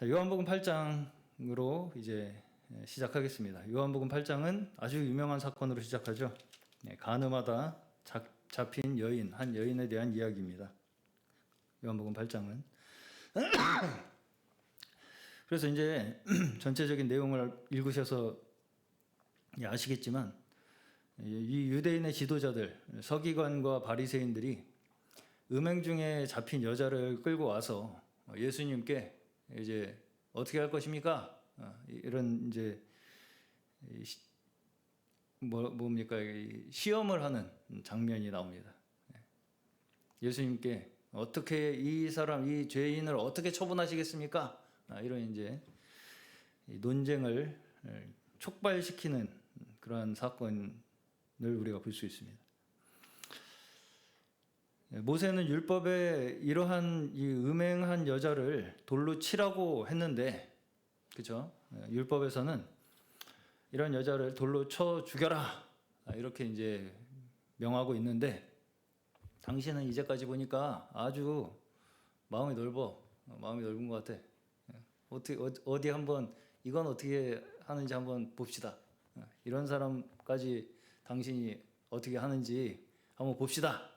자, 요한복음 8장으로 이제 시작하겠습니다. 요한복음 8장은 아주 유명한 사건으로 시작하죠. 간음하다 잡힌 여인, 한 여인에 대한 이야기입니다. 요한복음 8장은. 그래서 이제 전체적인 내용을 읽으셔서 아시겠지만 이 유대인의 지도자들, 서기관과 바리새인들이 음행 중에 잡힌 여자를 끌고 와서 예수님께 이제 어떻게 할 것입니까? 이런 이제 뭡니까? 시험을 하는 장면이 나옵니다. 예수님께 어떻게 이 죄인을 어떻게 처분하시겠습니까? 이런 이제 논쟁을 촉발시키는 그러한 사건을 우리가 볼 수 있습니다. 모세는 율법에 이러한 이 음행한 여자를 돌로 치라고 했는데, 그죠? 율법에서는 이런 여자를 돌로 쳐 죽여라 이렇게 이제 명하고 있는데, 당신은 이제까지 보니까 아주 마음이 넓은 것 같아. 어디 한번 이건 어떻게 하는지 한번 봅시다. 이런 사람까지 당신이 어떻게 하는지 한번 봅시다.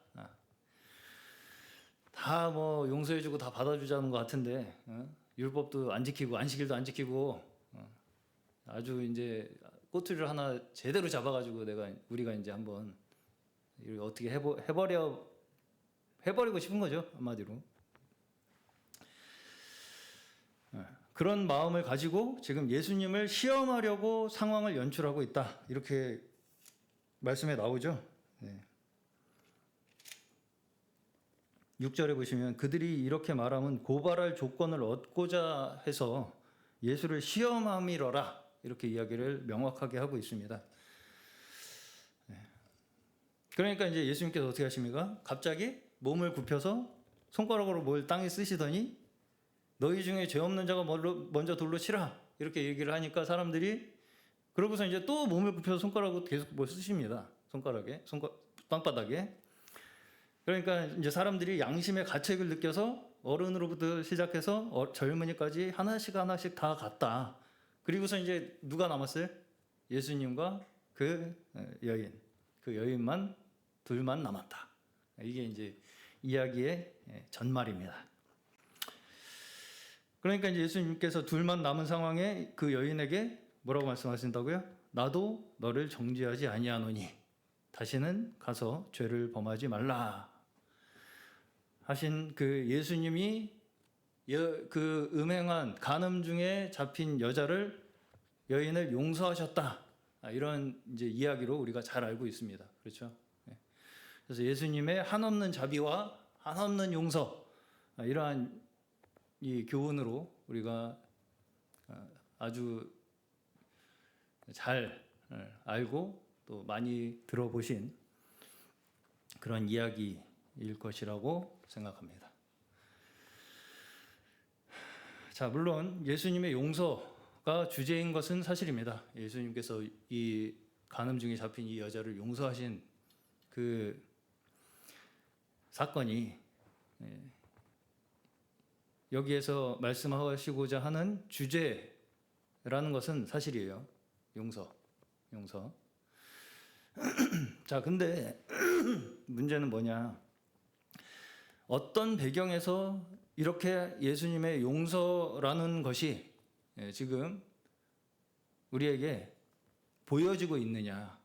다 뭐 용서해주고 다 받아주자는 것 같은데, 율법도 안 지키고 안식일도 안 지키고 아주 이제 꼬투리를 하나 제대로 잡아가지고 우리가 이제 한번 어떻게 해버리고 싶은 거죠, 한마디로. 그런 마음을 가지고 지금 예수님을 시험하려고 상황을 연출하고 있다, 이렇게 말씀에 나오죠. 네. 6절에 보시면 그들이 이렇게 말하면 고발할 조건을 얻고자 해서 예수를 시험함이러라, 이렇게 이야기를 명확하게 하고 있습니다. 그러니까 이제 예수님께서 어떻게 하십니까? 갑자기 몸을 굽혀서 손가락으로 뭘 땅에 쓰시더니 너희 중에 죄 없는 자가 먼저 돌로 치라, 이렇게 얘기를 하니까 사람들이 그러고서 이제 또 몸을 굽혀서 손가락으로 계속 뭘 쓰십니다. 땅바닥에. 그러니까 이제 사람들이 양심의 가책을 느껴서 어른으로부터 시작해서 젊은이까지 하나씩 다 갔다. 그리고서 이제 누가 남았어요? 예수님과 그 여인만 둘만 남았다. 이게 이제 이야기의 전말입니다. 그러니까 이제 예수님께서 둘만 남은 상황에 그 여인에게 뭐라고 말씀하신다고요? 나도 너를 정죄하지 아니하노니 다시는 가서 죄를 범하지 말라 하신 그 예수님이 그 음행한 간음 중에 잡힌 여인을 용서하셨다, 이런 이제 이야기로 우리가 잘 알고 있습니다. 그렇죠? 그래서 예수님의 한없는 자비와 한없는 용서, 이러한 이 교훈으로 우리가 아주 잘 알고 또 많이 들어보신 그런 이야기일 것이라고 생각합니다. 자, 물론 예수님의 용서가 주제인 것은 사실입니다. 예수님께서 이 간음 중에 잡힌 이 여자를 용서하신 그 사건이 여기에서 말씀하시고자 하는 주제라는 것은 사실이에요. 용서. 자, 근데 문제는 뭐냐? 어떤 배경에서 이렇게 예수님의 용서라는 것이 지금 우리에게 보여지고 있느냐?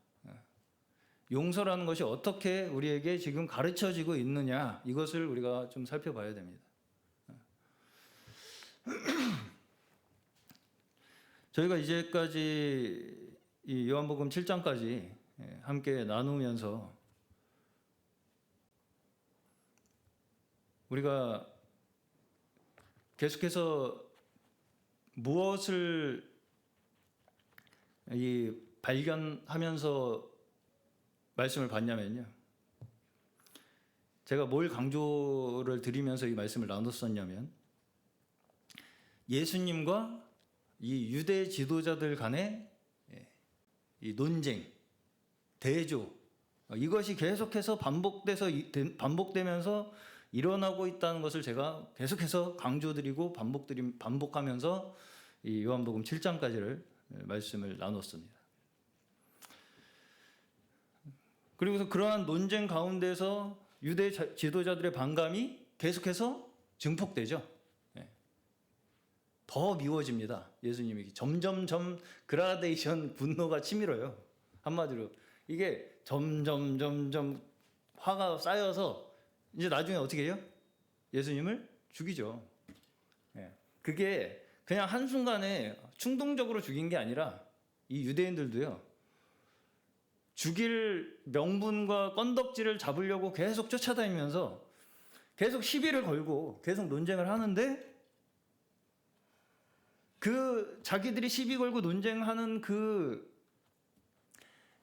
용서라는 것이 어떻게 우리에게 지금 가르쳐지고 있느냐? 이것을 우리가 좀 살펴봐야 됩니다. 저희가 이제까지 이 요한복음 7장까지 함께 나누면서 우리가 계속해서 무엇을 발견하면서 말씀을 받냐면요, 제가 뭘 강조를 드리면서 이 말씀을 나눴었냐면, 예수님과 이 유대 지도자들 간의 이 논쟁, 대조, 이것이 계속해서 반복되면서 일어나고 있다는 것을 제가 계속해서 강조드리고 반복하면서 이 요한복음 7장까지를 말씀을 나눴습니다. 그리고서 그러한 논쟁 가운데서 유대 지도자들의 반감이 계속해서 증폭되죠. 더 미워집니다. 예수님이 점점점 그라데이션 분노가 치밀어요. 한마디로 이게 점점 화가 쌓여서 이제 나중에 어떻게 해요? 예수님을 죽이죠. 그게 그냥 한순간에 충동적으로 죽인 게 아니라 이 유대인들도요. 죽일 명분과 건덕지를 잡으려고 계속 쫓아다니면서 계속 시비를 걸고 계속 논쟁을 하는데 그 자기들이 시비 걸고 논쟁하는 그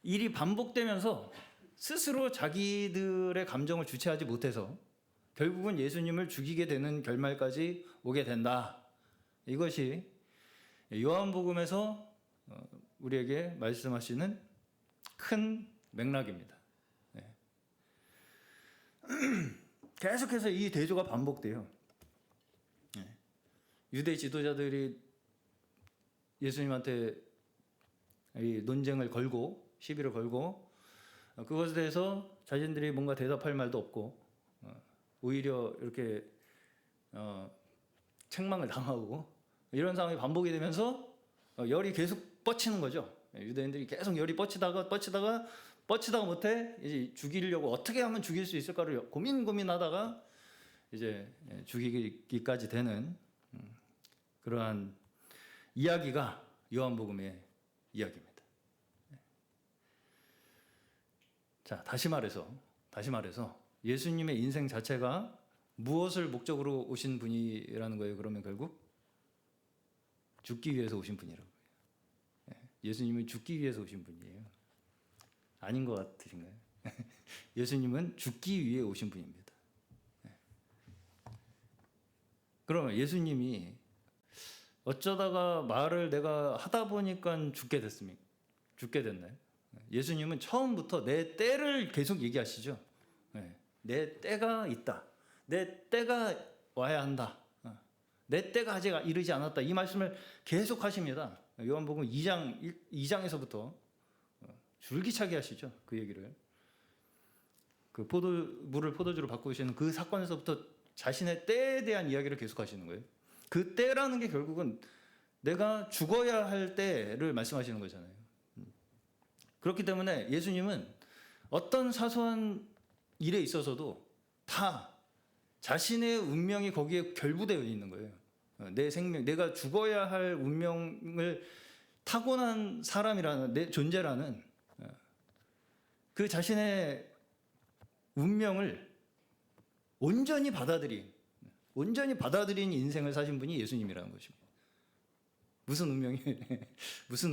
일이 반복되면서 스스로 자기들의 감정을 주체하지 못해서 결국은 예수님을 죽이게 되는 결말까지 오게 된다. 이것이 요한복음에서 우리에게 말씀하시는 큰 맥락입니다. 계속해서 이 대조가 반복돼요. 유대 지도자들이 예수님한테 이 논쟁을 걸고 시비를 걸고 그것에 대해서 자신들이 뭔가 대답할 말도 없고 오히려 이렇게 책망을 당하고 이런 상황이 반복이 되면서 열이 계속 뻗치는 거죠. 유대인들이 계속 열이 뻗치다가 못해 이제 죽이려고 어떻게 하면 죽일 수 있을까를 고민하다가 이제 죽이기까지 되는 그러한 이야기가 요한복음의 이야기입니다. 자, 다시 말해서 예수님의 인생 자체가 무엇을 목적으로 오신 분이라는 거예요? 그러면 결국 죽기 위해서 오신 분이라고 해요. 예수님은 죽기 위해서 오신 분이에요. 아닌 것 같으신가요? 예수님은 죽기 위해 오신 분입니다. 그러면 예수님이 어쩌다가 말을 내가 하다 보니까 죽게 됐나요? 예수님은 처음부터 내 때를 계속 얘기하시죠. 내 때가 있다. 내 때가 와야 한다. 내 때가 아직 이르지 않았다. 이 말씀을 계속 하십니다. 요한복음 2장에서부터 줄기차게 하시죠. 그 얘기를. 그 물을 포도주로 바꾸시는 그 사건에서부터 자신의 때에 대한 이야기를 계속 하시는 거예요. 그 때라는 게 결국은 내가 죽어야 할 때를 말씀하시는 거잖아요. 그렇기 때문에 예수님은 어떤 사소한 일에 있어서도 다 자신의 운명이 거기에 결부되어 있는 거예요. 내 생명, 내가 죽어야 할 운명을 타고난 사람이라는 내 존재라는 그 자신의 운명을 온전히 받아들인 인생을 사신 분이 예수님이라는 것입니다. 무슨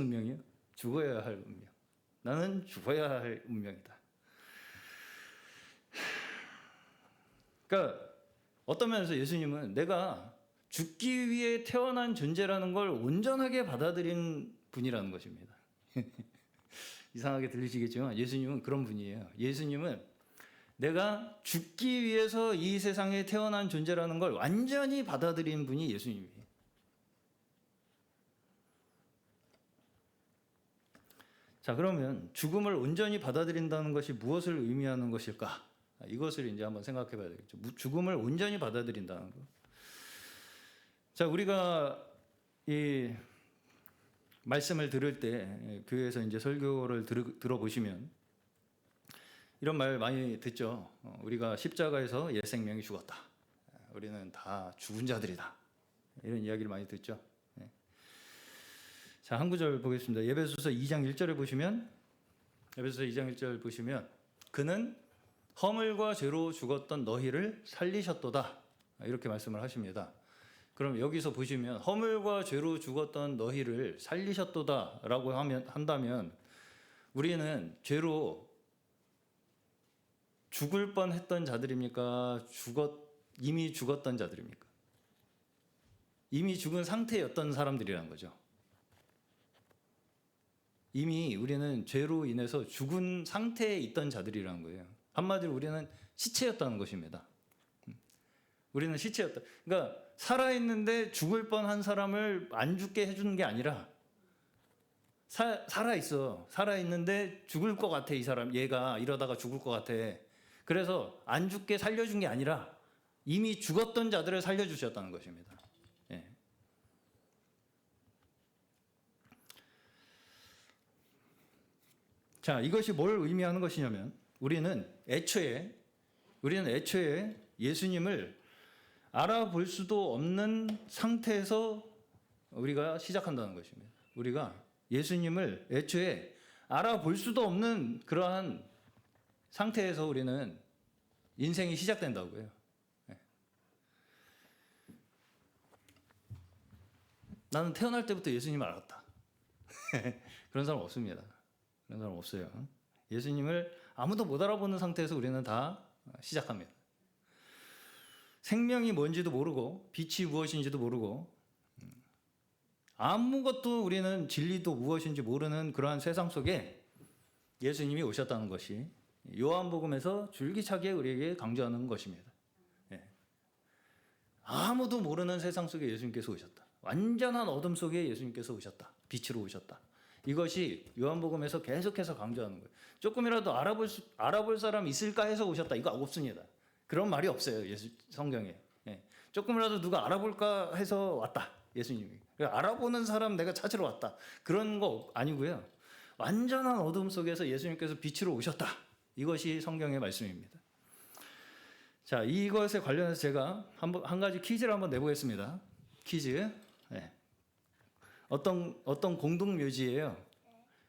운명이에요? 죽어야 할 운명. 나는 죽어야 할 운명이다. 그러니까 어떤 면에서 예수님은 내가 죽기 위해 태어난 존재라는 걸 온전하게 받아들인 분이라는 것입니다. 이상하게 들리시겠지만 예수님은 그런 분이에요. 예수님은 내가 죽기 위해서 이 세상에 태어난 존재라는 걸 완전히 받아들인 분이 예수님이에요. 자, 그러면 죽음을 온전히 받아들인다는 것이 무엇을 의미하는 것일까? 이것을 이제 한번 생각해 봐야 되겠죠. 죽음을 온전히 받아들인다는 것. 자, 우리가 이 말씀을 들을 때 교회에서 이제 설교를 들어보시면 이런 말 많이 듣죠. 우리가 십자가에서 옛 생명이 죽었다. 우리는 다 죽은 자들이다. 이런 이야기를 많이 듣죠. 자, 한 구절 보겠습니다. 에베소서 2장 1절에 보시면 그는 허물과 죄로 죽었던 너희를 살리셨도다. 이렇게 말씀을 하십니다. 그럼 여기서 보시면 허물과 죄로 죽었던 너희를 살리셨도다라고 한다면 우리는 죄로 죽을 뻔했던 자들입니까? 이미 죽었던 자들입니까? 이미 죽은 상태였던 사람들이라는 거죠. 이미 우리는 죄로 인해서 죽은 상태에 있던 자들이라는 거예요. 한마디로 우리는 시체였다는 것입니다. 우리는 시체였다. 그러니까 살아있는데 죽을 뻔한 사람을 안 죽게 해주는 게 아니라 살아있어. 살아있는데 죽을 것 같아. 이 사람 얘가 이러다가 죽을 것 같아. 그래서 안 죽게 살려준 게 아니라 이미 죽었던 자들을 살려주셨다는 것입니다. 예. 자, 이것이 뭘 의미하는 것이냐면 우리는 애초에 예수님을 알아볼 수도 없는 상태에서 우리가 시작한다는 것입니다. 우리가 예수님을 애초에 알아볼 수도 없는 그러한 상태에서 우리는 인생이 시작된다고요. 네. 나는 태어날 때부터 예수님을 알았다. 그런 사람 없습니다. 그런 사람 없어요. 예수님을 아무도 못 알아보는 상태에서 우리는 다 시작합니다. 생명이 뭔지도 모르고 빛이 무엇인지도 모르고 아무것도 우리는 진리도 무엇인지 모르는 그러한 세상 속에 예수님이 오셨다는 것이 요한복음에서 줄기차게 우리에게 강조하는 것입니다. 예. 아무도 모르는 세상 속에 예수님께서 오셨다. 완전한 어둠 속에 예수님께서 오셨다. 빛으로 오셨다. 이것이 요한복음에서 계속해서 강조하는 거예요. 조금이라도 알아볼 사람 있을까 해서 오셨다. 이거 없습니다. 그런 말이 없어요. 성경에. 예. 조금이라도 누가 알아볼까 해서 왔다. 예수님이. 알아보는 사람 내가 찾으러 왔다. 그런 거 아니고요. 완전한 어둠 속에서 예수님께서 빛으로 오셨다. 이것이 성경의 말씀입니다. 자, 이것에 관련해서 제가 한 가지 퀴즈를 한번 내보겠습니다. 퀴즈. 네. 어떤 공동묘지예요.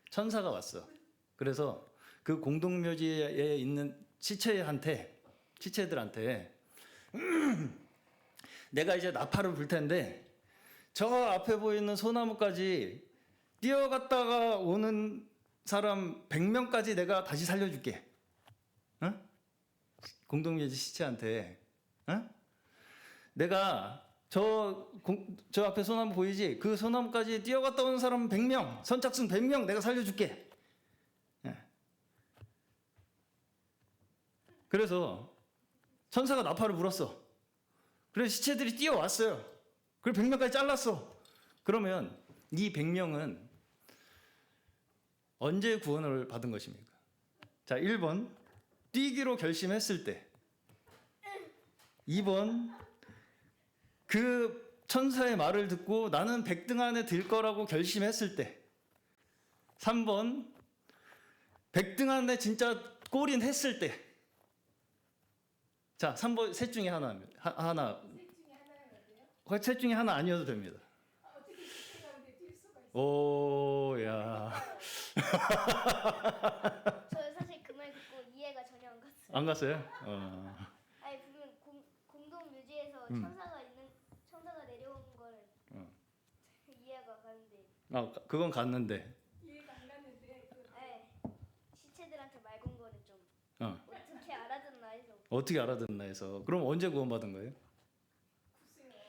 천사가 왔어. 그래서 그 공동묘지에 있는 시체들한테 내가 이제 나팔을 불 텐데 저 앞에 보이는 소나무까지 뛰어갔다가 오는 사람 100명까지 내가 다시 살려줄게. 어? 공동묘지 시체한테. 어? 내가 저 앞에 소나무 보이지? 그 소나무까지 뛰어갔다 오는 사람 100명, 선착순 100명 내가 살려줄게. 예. 그래서 천사가 나팔을 불었어. 그래서 시체들이 뛰어왔어요. 그리고 100명까지 잘랐어. 그러면 이 100명은 언제 구원을 받은 것입니까? 자, 1번 뛰기로 결심했을 때, 2번 그 천사의 말을 듣고 나는 100등 안에 들 거라고 결심했을 때, 3번 100등 안에 진짜 골인 했을 때. 자, 3번 셋 중에 하나. 셋 중에 하나 아니어도 됩니다. 오, 야. 저 사실 그 말 듣고 이해가 전혀 안 갔어요. 안 갔어요? 아니 보면 공동묘지에서 천사가 내려오는 거는 이해가 가는데. 그건 갔는데. 이해가 안 가는데. 네. 시체들한테 말 건 거는 좀 어떻게 알아듣나 해서. 어떻게 알아듣나 해서. 그럼 언제 구원받은 거예요?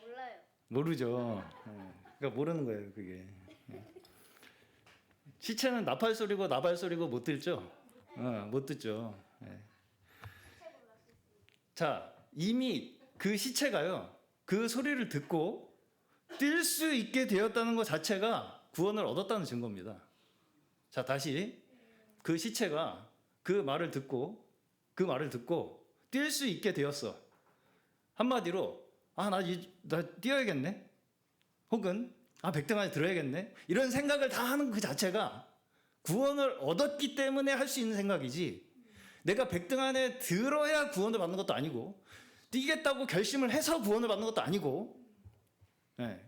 몰라요. 모르죠. 그러니까 모르는 거예요, 그게. 시체는 나팔 소리고 나발 소리고 못 듣죠. 못 듣죠. 자, 이미 그 시체가요, 그 소리를 듣고 뛸 수 있게 되었다는 것 자체가 구원을 얻었다는 증거입니다. 자, 다시 그 시체가 그 말을 듣고 뛸 수 있게 되었어. 한마디로 나 뛰어야겠네. 혹은 100등 안에 들어야겠네. 이런 생각을 다 하는 그 자체가 구원을 얻었기 때문에 할 수 있는 생각이지, 내가 100등 안에 들어야 구원을 받는 것도 아니고 뛰겠다고 결심을 해서 구원을 받는 것도 아니고. 네.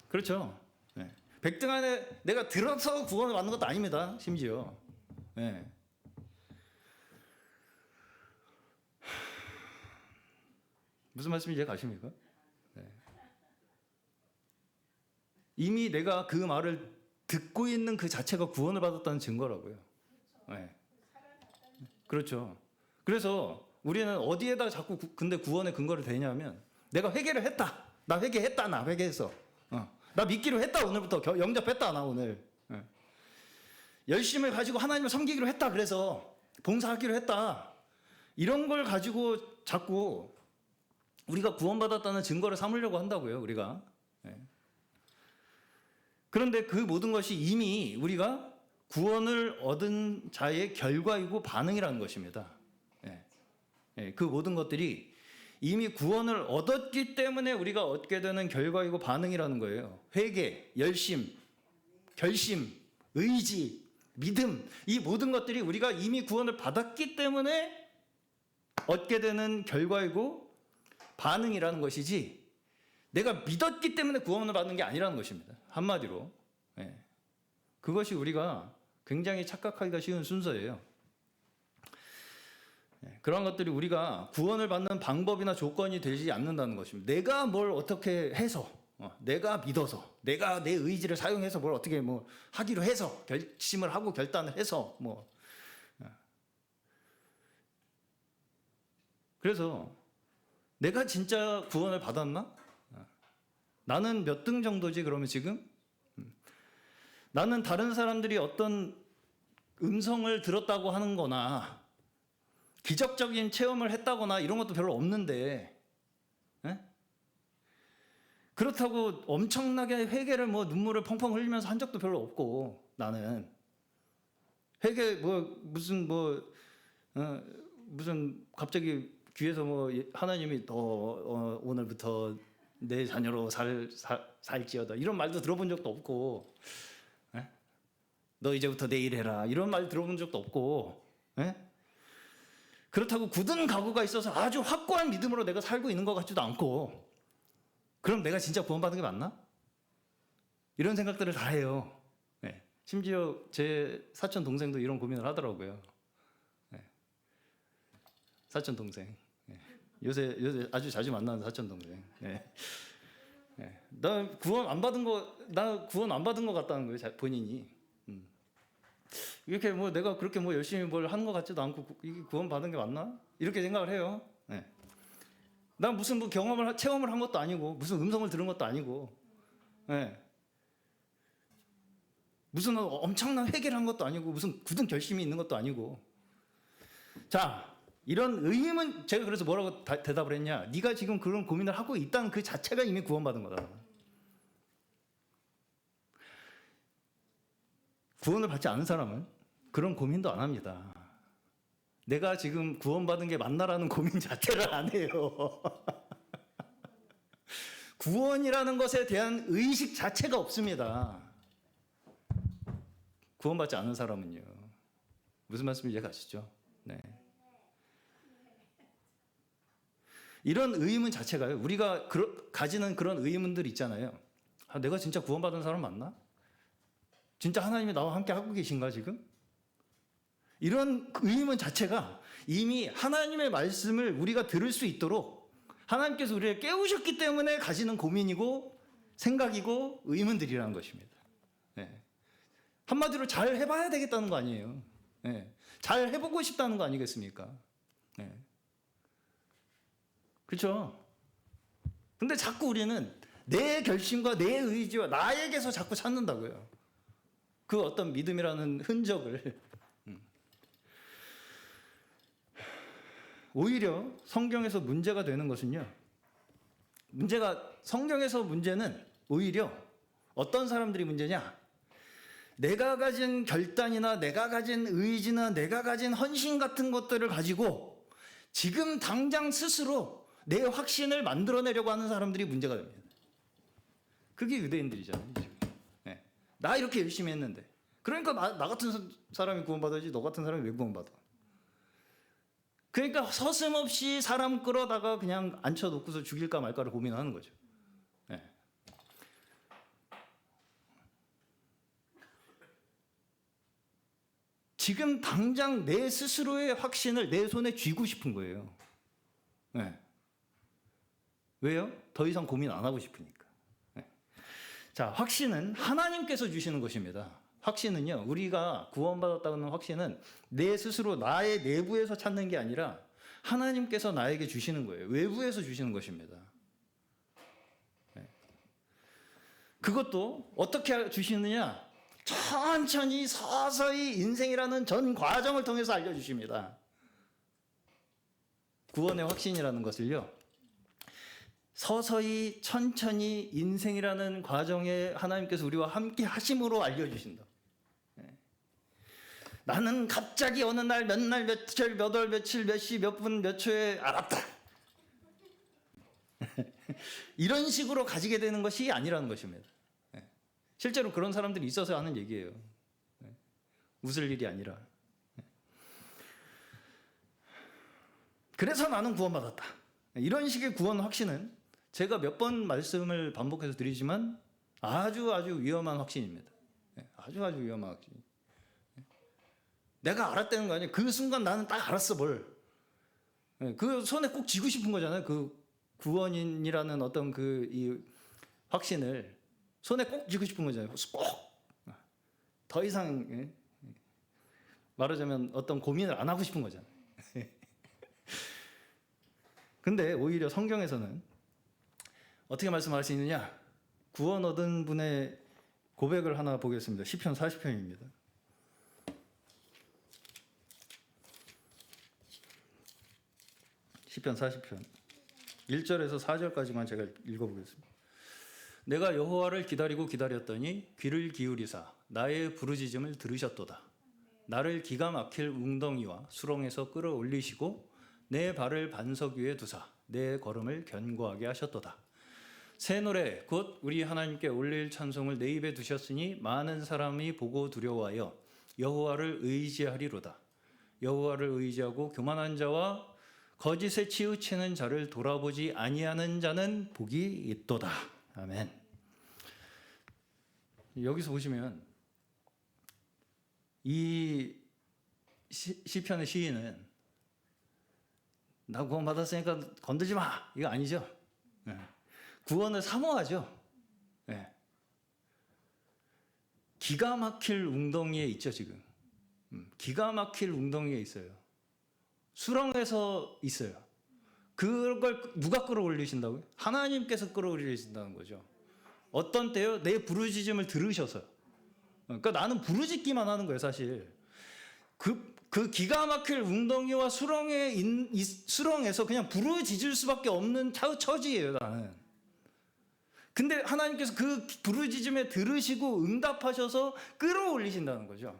그렇죠. 네. 100등 안에 내가 들어서 구원을 받는 것도 아닙니다. 심지어. 네. 무슨 말씀인지 이해 가십니까? 네. 이미 내가 그 말을 듣고 있는 그 자체가 구원을 받았다는 증거라고요. 네. 그렇죠. 그래서 우리는 어디에다 자꾸 근데 구원의 근거를 대냐면, 내가 회개를 했다. 나 회개했다. 나 회개했어. 나 믿기로 했다. 오늘부터 영접했다. 나 오늘. 네. 열심을 가지고 하나님을 섬기기로 했다. 그래서 봉사하기로 했다. 이런 걸 가지고 자꾸 우리가 구원받았다는 증거를 삼으려고 한다고요, 우리가. 예. 그런데 그 모든 것이 이미 우리가 구원을 얻은 자의 결과이고 반응이라는 것입니다. 예. 예. 그 모든 것들이 이미 구원을 얻었기 때문에 우리가 얻게 되는 결과이고 반응이라는 거예요. 회개, 열심, 결심, 의지, 믿음, 이 모든 것들이 우리가 이미 구원을 받았기 때문에 얻게 되는 결과이고 반응이라는 것이지, 내가 믿었기 때문에 구원을 받는 게 아니라는 것입니다. 한마디로. 예. 그것이 우리가 굉장히 착각하기가 쉬운 순서예요. 예. 그런 것들이 우리가 구원을 받는 방법이나 조건이 되지 않는다는 것입니다. 내가 뭘 어떻게 해서, 내가 믿어서, 내가 내 의지를 사용해서 뭘 어떻게 뭐 하기로 해서, 결심을 하고 결단을 해서 뭐. 그래서 내가 진짜 구원을 받았나? 나는 몇 등 정도지 그러면 지금? 나는 다른 사람들이 어떤 음성을 들었다고 하는 거나 기적적인 체험을 했다거나 이런 것도 별로 없는데, 예? 그렇다고 엄청나게 회개를 뭐 눈물을 펑펑 흘리면서 한 적도 별로 없고, 나는 회개 뭐 무슨 무슨 갑자기 귀에서 뭐 하나님이 너 오늘부터 내 자녀로 살지어다 이런 말도 들어본 적도 없고, 예? 너 이제부터 내일 해라 이런 말 들어본 적도 없고, 예? 그렇다고 굳은 각오가 있어서 아주 확고한 믿음으로 내가 살고 있는 것 같지도 않고, 그럼 내가 진짜 구원받은 게 맞나? 이런 생각들을 다 해요. 예. 심지어 제 사촌 동생도 이런 고민을 하더라고요. 예. 사촌 동생. 예. 요새 아주 자주 만나는 사촌 동생. 예. 예. 나 구원 안 받은 것 같다는 거예요, 본인이. 이렇게 뭐 내가 그렇게 뭐 열심히 뭘 하는 것 같지도 않고 이게 구원 받은 게 맞나? 이렇게 생각을 해요. 예. 난 무슨 뭐 체험을 한 것도 아니고, 무슨 음성을 들은 것도 아니고, 예. 무슨 엄청난 회개를 한 것도 아니고, 무슨 굳은 결심이 있는 것도 아니고. 자, 이런 의문, 제가 그래서 뭐라고 대답을 했냐? 네가 지금 그런 고민을 하고 있다는 그 자체가 이미 구원받은 거다. 구원을 받지 않은 사람은 그런 고민도 안 합니다. 내가 지금 구원받은 게 맞나라는 고민 자체를 안 해요. 구원이라는 것에 대한 의식 자체가 없습니다. 구원받지 않은 사람은요. 무슨 말씀인지 이해가시죠? 네. 이런 의문 자체가요. 우리가 가지는 그런 의문들 있잖아요. 아, 내가 진짜 구원받은 사람 맞나? 진짜 하나님이 나와 함께 하고 계신가 지금? 이런 의문 자체가 이미 하나님의 말씀을 우리가 들을 수 있도록 하나님께서 우리를 깨우셨기 때문에 가지는 고민이고 생각이고 의문들이라는 것입니다. 네. 한마디로 잘 해봐야 되겠다는 거 아니에요. 네. 잘 해보고 싶다는 거 아니겠습니까? 네. 그렇죠? 근데 자꾸 우리는 내 결심과 내 의지와 나에게서 자꾸 찾는다고요. 그 어떤 믿음이라는 흔적을. 오히려 성경에서 문제가 되는 것은요. 성경에서 문제는 오히려 어떤 사람들이 문제냐? 내가 가진 결단이나 내가 가진 의지나 내가 가진 헌신 같은 것들을 가지고 지금 당장 스스로 내 확신을 만들어내려고 하는 사람들이 문제가 됩니다. 그게 유대인들이잖아요. 네. 나 이렇게 열심히 했는데. 그러니까 나 같은 사람이 구원받아야지 너 같은 사람이 왜 구원받아? 그러니까 서슴없이 사람 끌어다가 그냥 앉혀놓고서 죽일까 말까를 고민하는 거죠. 네. 지금 당장 내 스스로의 확신을 내 손에 쥐고 싶은 거예요. 네. 왜요? 더 이상 고민 안 하고 싶으니까. 네. 자, 확신은 하나님께서 주시는 것입니다. 확신은요, 우리가 구원받았다는 확신은 내 스스로 나의 내부에서 찾는 게 아니라 하나님께서 나에게 주시는 거예요. 외부에서 주시는 것입니다. 네. 그것도 어떻게 주시느냐? 천천히 서서히 인생이라는 전 과정을 통해서 알려주십니다. 구원의 확신이라는 것을요, 서서히 천천히 인생이라는 과정에 하나님께서 우리와 함께 하심으로 알려주신다. 나는 갑자기 어느 날 몇 날 며칠 몇 월 며칠 몇 시 몇 분 몇 초에 알았다. 이런 식으로 가지게 되는 것이 아니라는 것입니다. 실제로 그런 사람들이 있어서 하는 얘기예요. 웃을 일이 아니라. 그래서 나는 구원받았다. 이런 식의 구원 확신은 제가 몇 번 말씀을 반복해서 드리지만 아주 위험한 확신입니다. 아주 위험한 확신. 내가 알았다는 거 아니에요. 그 순간 나는 딱 알았어 뭘. 그 손에 꼭 쥐고 싶은 거잖아요. 그 구원인이라는 어떤 그 이 확신을 손에 꼭 쥐고 싶은 거잖아요. 꼭. 더 이상 말하자면 어떤 고민을 안 하고 싶은 거잖아요. 근데 오히려 성경에서는 어떻게 말씀할 수 있느냐? 구원 얻은 분의 고백을 하나 보겠습니다. 시편 40편입니다. 시편 40편 1절에서 4절까지만 제가 읽어보겠습니다. 내가 여호와를 기다리고 기다렸더니 귀를 기울이사 나의 부르짖음을 들으셨도다. 나를 기가 막힐 웅덩이와 수렁에서 끌어올리시고 내 발을 반석 위에 두사 내 걸음을 견고하게 하셨도다. 새 노래 곧 우리 하나님께 올릴 찬송을 내 입에 두셨으니 많은 사람이 보고 두려워하여 여호와를 의지하리로다. 여호와를 의지하고 교만한 자와 거짓에 치우치는 자를 돌아보지 아니하는 자는 복이 있도다. 아멘. 여기서 보시면 이 시편의 시인은 나 구원 받았으니까 건들지 마 이거 아니죠. 구원을 사모하죠. 기가 막힐 웅덩이에 있죠 지금. 기가 막힐 웅덩이에 있어요. 수렁에서 있어요. 그걸 누가 끌어올리신다고요? 하나님께서 끌어올리신다는 거죠. 어떤 때요? 내 부르짖음을 들으셔서. 그러니까 나는 부르짖기만 하는 거예요, 사실. 그 기가 막힐 웅덩이와 수렁에서 그냥 부르짖을 수밖에 없는 처지예요, 나는. 근데 하나님께서 그 부르짖음에 들으시고 응답하셔서 끌어올리신다는 거죠.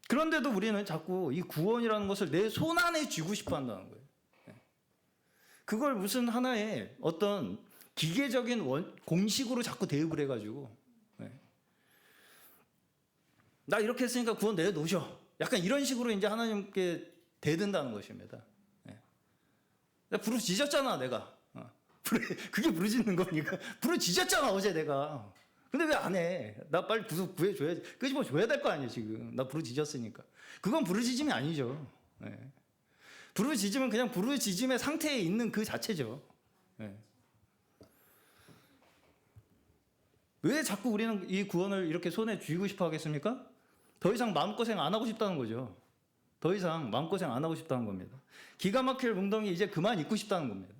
그런데도 우리는 자꾸 이 구원이라는 것을 내 손 안에 쥐고 싶어 한다는 거예요. 그걸 무슨 하나의 어떤 기계적인 공식으로 자꾸 대입을 해가지고 나 이렇게 했으니까 구원 내놓으셔. 약간 이런 식으로 이제 하나님께 대든다는 것입니다. 부르짖었잖아 내가. 그게 부르짖는 거니까. 부르짖었잖아 어제 내가. 근데 왜 안 해? 나 빨리 구해줘야지. 끄집어줘야 될 거 아니에요 지금. 나 부르짖었으니까. 그건 부르짖음이 아니죠. 부르짖음은 그냥 부르짖음의 상태에 있는 그 자체죠. 왜 자꾸 우리는 이 구원을 이렇게 손에 쥐고 싶어 하겠습니까? 더 이상 마음고생 안 하고 싶다는 거죠. 더 이상 마음고생 안 하고 싶다는 겁니다. 기가 막힐 웅덩이 이제 그만 있고 싶다는 겁니다.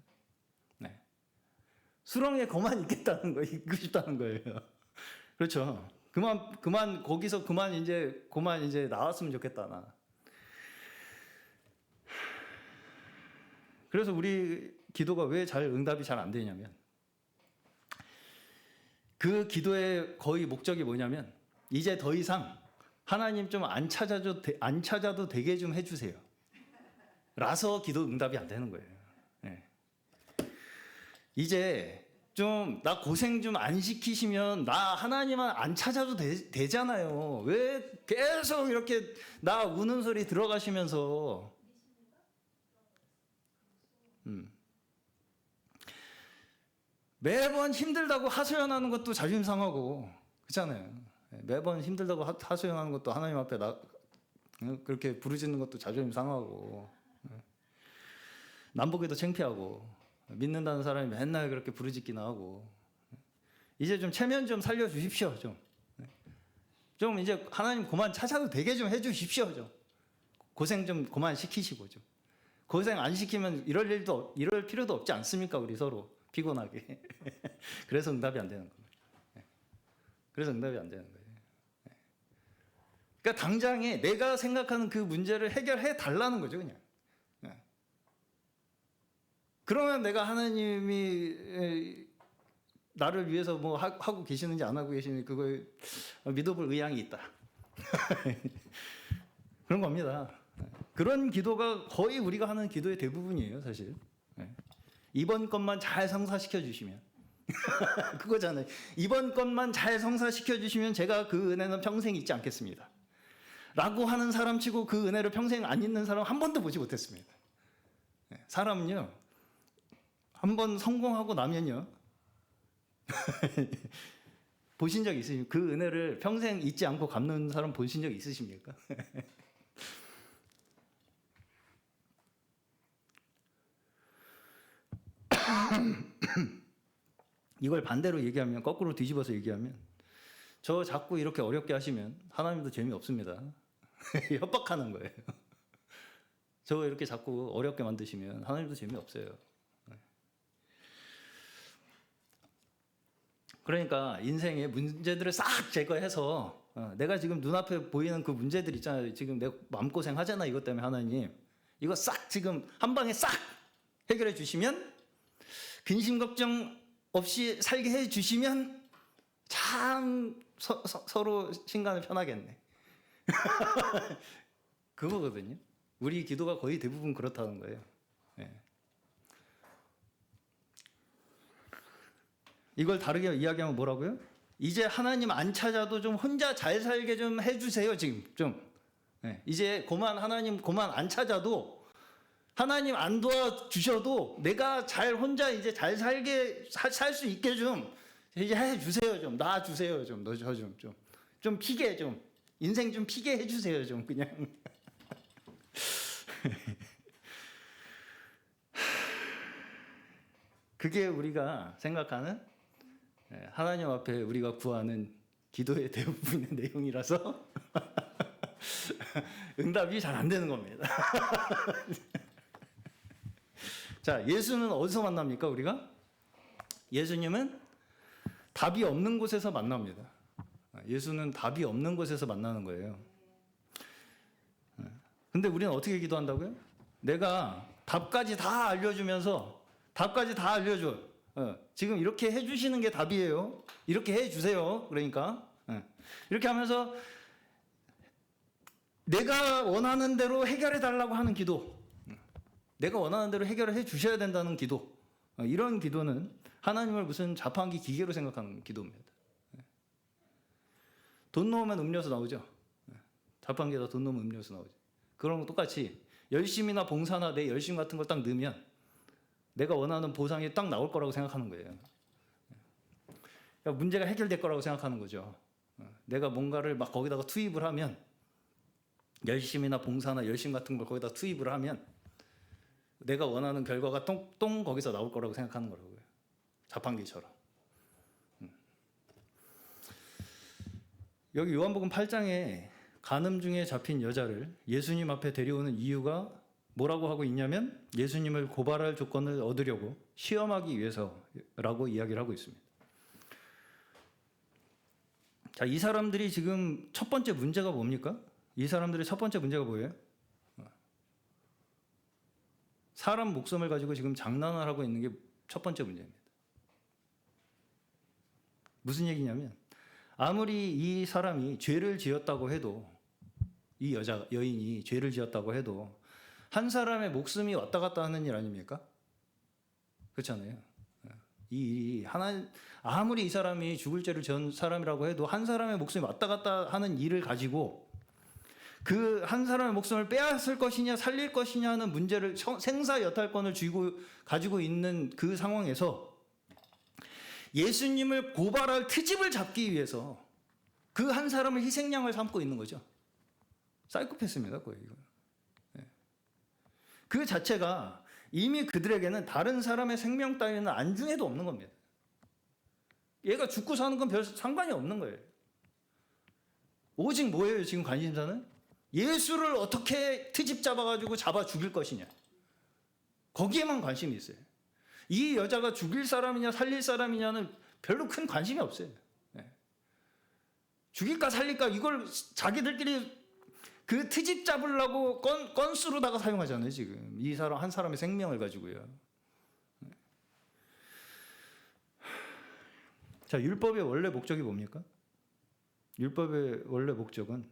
수렁에 그만 있겠다는 거예요. 있고 싶다는 거예요. 그렇죠. 그만 거기서 그만 이제 나왔으면 좋겠다 나. 그래서 우리 기도가 왜 응답이 잘 안 되냐면 그 기도의 거의 목적이 뭐냐면 이제 더 이상 하나님 좀 안 찾아도 되게 좀 해주세요. 라서 기도 응답이 안 되는 거예요. 이제 좀 나 고생 좀 안 시키시면 나 하나님은 안 찾아도 되잖아요. 왜 계속 이렇게 나 우는 소리 들어가시면서 매번 힘들다고 하소연하는 것도 자존심 상하고 그렇잖아요. 매번 힘들다고 하소연하는 것도 하나님 앞에 그렇게 부르짖는 것도 자존심 상하고 남보기도 창피하고 믿는다는 사람이 맨날 그렇게 부르짖기나 하고 이제 좀 체면 좀 살려주십시오. 좀 이제 하나님 그만 찾아도 되게 좀 해주십시오. 좀 고생 좀 그만 시키시고 좀 고생 안 시키면 이럴 필요도 없지 않습니까? 우리 서로 피곤하게. 그래서 응답이 안 되는 겁니다. 그래서 응답이 안 되는 거예요. 그러니까 당장에 내가 생각하는 그 문제를 해결해 달라는 거죠, 그냥. 예. 그러면 내가 하나님이 나를 위해서 뭐 하고 계시는지 안 하고 계시는지 그걸 믿어볼 의향이 있다. 그런 겁니다. 그런 기도가 거의 우리가 하는 기도의 대부분이에요, 사실. 이번 것만 잘 성사시켜 주시면 그거잖아요. 이번 것만 잘 성사시켜 주시면 제가 그 은혜는 평생 잊지 않겠습니다. 라고 하는 사람치고 그 은혜를 평생 안 잊는 사람 한 번도 보지 못했습니다. 사람은요, 한 번 성공하고 나면요, 보신 적 있으십니까? 그 은혜를 평생 잊지 않고 갚는 사람 보신 적 있으십니까? 이걸 반대로 얘기하면, 거꾸로 뒤집어서 얘기하면, 저 자꾸 이렇게 어렵게 하시면 하나님도 재미없습니다. 협박하는 거예요. 저 이렇게 자꾸 어렵게 만드시면 하나님도 재미없어요. 그러니까 인생의 문제들을 싹 제거해서 내가 지금 눈앞에 보이는 그 문제들 있잖아요. 지금 내가 마음고생 하잖아, 이것 때문에 하나님. 이거 싹 지금 한 방에 싹 해결해 주시면, 근심 걱정 없이 살게 해 주시면 참 서로 신간을 편하겠네. 그거거든요. 우리 기도가 거의 대부분 그렇다는 거예요. 네. 이걸 다르게 이야기하면 뭐라고요? 이제 하나님 안 찾아도 좀 혼자 잘 살게 좀 해주세요. 지금 좀. 네. 이제 하나님 그만 안 찾아도, 하나님 안 도와주셔도 내가 혼자 이제 잘 살게 살 수 있게 좀 이제 해주세요. 좀 놔주세요. 좀 저 좀 피게 좀 인생 좀 피게 해주세요. 좀 그냥. 그게 우리가 생각하는 하나님 앞에 우리가 구하는 기도의 대부분의 내용이라서 응답이 잘 안 되는 겁니다. 자, 예수는 어디서 만납니까, 우리가? 예수님은 답이 없는 곳에서 만납니다. 예수는 답이 없는 곳에서 만나는 거예요. 근데 우리는 어떻게 기도한다고요? 내가 답까지 다 알려주면서, 답까지 다 알려줘. 지금 이렇게 해주시는 게 답이에요. 이렇게 해주세요. 그러니까. 이렇게 하면서 내가 원하는 대로 해결해 달라고 하는 기도. 내가 원하는 대로 해결해 주셔야 된다는 기도. 이런 기도는 하나님을 무슨 자판기 기계로 생각하는 기도입니다. 돈 넣으면 음료수 나오죠. 자판기에다 돈 넣으면 음료수 나오죠. 그런 거 똑같이 열심이나 봉사나 내 열심 같은 걸 딱 넣으면 내가 원하는 보상이 딱 나올 거라고 생각하는 거예요. 그러니까 문제가 해결될 거라고 생각하는 거죠. 내가 뭔가를 막 거기다가 투입을 하면, 열심이나 봉사나 열심 같은 걸 거기다 투입을 하면 내가 원하는 결과가 똥 거기서 나올 거라고 생각하는 거라고요. 자판기처럼. 여기 요한복음 8장에 간음 중에 잡힌 여자를 예수님 앞에 데려오는 이유가 뭐라고 하고 있냐면, 예수님을 고발할 조건을 얻으려고 시험하기 위해서라고 이야기를 하고 있습니다. 자, 이 사람들이 지금 첫 번째 문제가 뭡니까? 이 사람들의 첫 번째 문제가 뭐예요? 사람 목숨을 가지고 지금 장난을 하고 있는 게 첫 번째 문제입니다. 무슨 얘기냐면, 아무리 이 사람이 죄를 지었다고 해도, 이 여인이 죄를 지었다고 해도 한 사람의 목숨이 왔다 갔다 하는 일 아닙니까? 그렇잖아요. 이 일이 아무리 이 사람이 죽을 죄를 지은 사람이라고 해도 한 사람의 목숨이 왔다 갔다 하는 일을 가지고 그 한 사람의 목숨을 빼앗을 것이냐 살릴 것이냐 하는 문제를, 생사여탈권을 가지고 있는 그 상황에서 예수님을 고발할 트집을 잡기 위해서 그 한 사람을 희생양을 삼고 있는 거죠. 사이코패스입니다, 거의 이거. 그 자체가 이미 그들에게는 다른 사람의 생명 따위는 안중에도 없는 겁니다. 얘가 죽고 사는 건 별 상관이 없는 거예요. 오직 뭐예요, 지금 관심사는? 예수를 어떻게 트집 잡아가지고 잡아 죽일 것이냐. 거기에만 관심이 있어요. 이 여자가 죽일 사람이냐 살릴 사람이냐는 별로 큰 관심이 없어요. 죽일까 살릴까 이걸 자기들끼리 그 트집 잡으려고 건수로다가 사용하잖아요. 지금 이 사람 한 사람의 생명을 가지고요. 자, 율법의 원래 목적이 뭡니까? 율법의 원래 목적은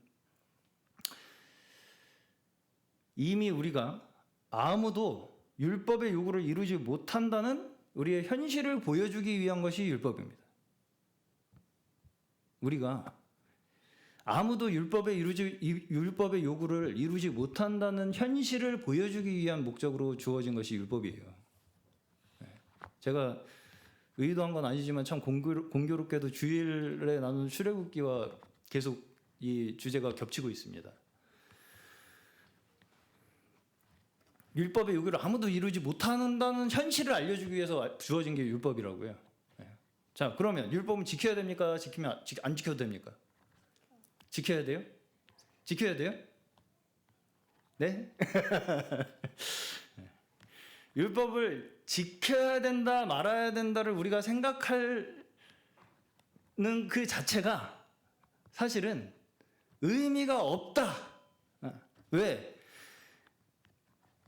이미 우리가 아무도 율법의 요구를 이루지 못한다는 우리의 현실을 보여주기 위한 것이 율법입니다. 우리가 아무도 율법의 요구를 이루지 못한다는 현실을 보여주기 위한 목적으로 주어진 것이 율법이에요. 제가 의도한 건 아니지만 참 공교롭게도 주일에 나눈 출애굽기와 계속 이 주제가 겹치고 있습니다. 율법의 요구를 아무도 이루지 못한다는 현실을 알려주기 위해서 주어진 게 율법이라고요. 자, 그러면 율법은 지켜야 됩니까? 안 지켜도 됩니까? 지켜야 돼요? 지켜야 돼요? 네? 율법을 지켜야 된다, 말아야 된다를 우리가 생각하는 그 자체가 사실은 의미가 없다. 왜?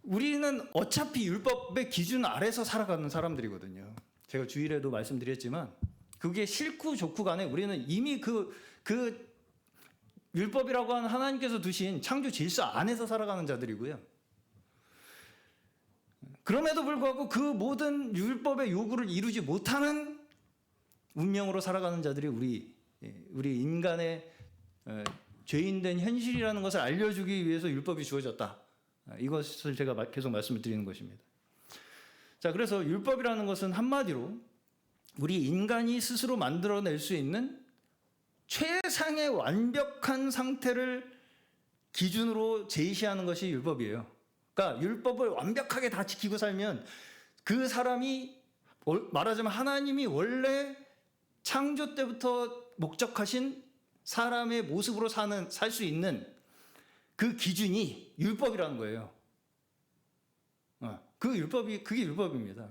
우리는 어차피 율법의 기준 아래서 살아가는 사람들이거든요. 제가 주일에도 말씀드렸지만 그게 싫고 좋고 간에 우리는 이미 그 율법이라고 하는 하나님께서 두신 창조 질서 안에서 살아가는 자들이고요. 그럼에도 불구하고 그 모든 율법의 요구를 이루지 못하는 운명으로 살아가는 자들이 우리 인간의 죄인된 현실이라는 것을 알려주기 위해서 율법이 주어졌다. 이것을 제가 계속 말씀을 드리는 것입니다. 자, 그래서 율법이라는 것은 한마디로 우리 인간이 스스로 만들어낼 수 있는 최상의 완벽한 상태를 기준으로 제시하는 것이 율법이에요. 그러니까 율법을 완벽하게 다 지키고 살면 그 사람이 말하자면 하나님이 원래 창조 때부터 목적하신 사람의 모습으로 살 수 있는 그 기준이 율법이라는 거예요. 그게 율법입니다.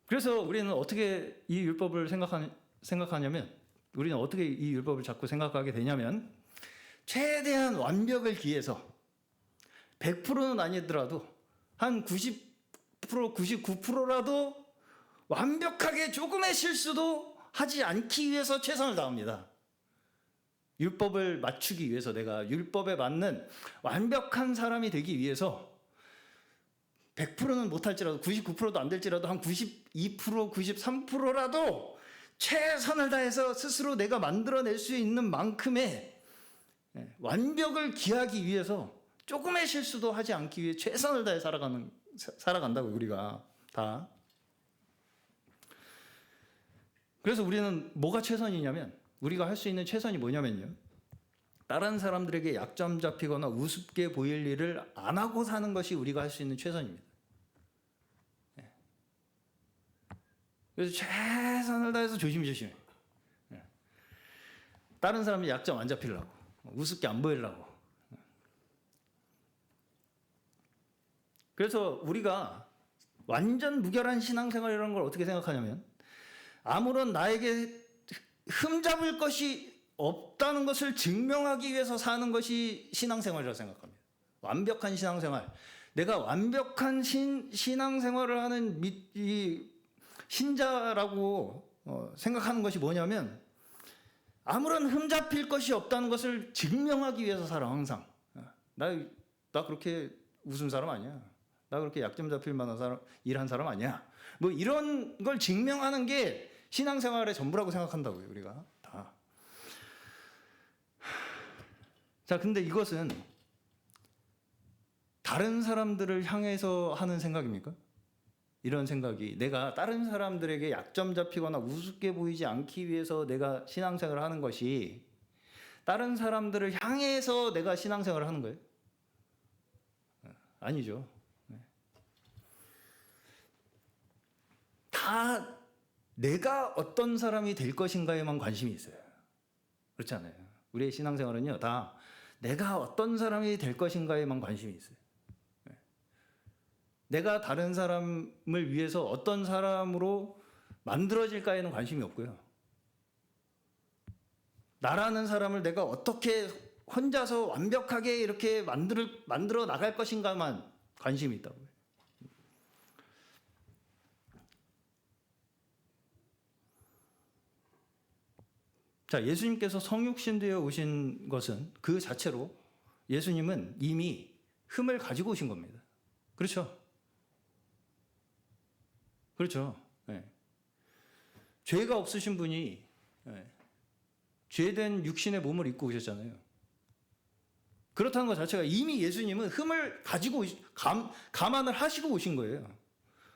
그래서 우리는 어떻게 이 율법을 생각하냐면 우리는 어떻게 이 율법을 자꾸 생각하게 되냐면 최대한 완벽을 기해서 100%는 아니더라도 한 90%, 99%라도 완벽하게 조금의 실수도 하지 않기 위해서 최선을 다합니다. 율법을 맞추기 위해서 내가 율법에 맞는 완벽한 사람이 되기 위해서 100%는 못할지라도 99%도 안 될지라도 한 92%, 93%라도 최선을 다해서 스스로 내가 만들어낼 수 있는 만큼의 완벽을 기하기 위해서 조금의 실수도 하지 않기 위해 최선을 다해 살아간다고 우리가 다. 그래서 우리는 뭐가 최선이냐면 우리가 할 수 있는 최선이 뭐냐면요. 다른 사람들에게 약점 잡히거나 우습게 보일 일을 안 하고 사는 것이 우리가 할 수 있는 최선입니다. 그래서 최선을 다해서 조심조심. 다른 사람의 약점 안 잡히려고, 우습게 안 보이려고. 그래서 우리가 완전 무결한 신앙생활이라는 걸 어떻게 생각하냐면 아무런 나에게 흠잡을 것이 없다는 것을 증명하기 위해서 사는 것이 신앙생활이라고 생각합니다. 완벽한 신앙생활. 내가 완벽한 신앙생활을 하는 이 신자라고 생각하는 것이 뭐냐면 아무런 흠잡힐 것이 없다는 것을 증명하기 위해서 살아 항상. 나 그렇게 웃은 사람 아니야. 나 그렇게 약점 잡힐 만한 일한 사람 아니야. 뭐 이런 걸 증명하는 게 신앙생활의 전부라고 생각한다고요, 우리가 다. 자, 근데 이것은 다른 사람들을 향해서 하는 생각입니까? 이런 생각이 내가 다른 사람들에게 약점 잡히거나 우습게 보이지 않기 위해서 내가 신앙생활을 하는 것이 다른 사람들을 향해서 내가 신앙생활을 하는 거예요? 아니죠. 다 내가 어떤 사람이 될 것인가에만 관심이 있어요. 그렇지 않아요? 우리의 신앙생활은요, 다 내가 어떤 사람이 될 것인가에만 관심이 있어요. 내가 다른 사람을 위해서 어떤 사람으로 만들어질까에는 관심이 없고요. 나라는 사람을 내가 어떻게 혼자서 완벽하게 이렇게 만들어 나갈 것인가만 관심이 있다고요. 자, 예수님께서 성육신 되어 오신 것은 그 자체로 예수님은 이미 흠을 가지고 오신 겁니다. 그렇죠? 그렇죠. 네. 죄가 없으신 분이 죄된 육신의 몸을 입고 오셨잖아요. 그렇다는 것 자체가 이미 예수님은 흠을 가지고 감안을 하시고 오신 거예요.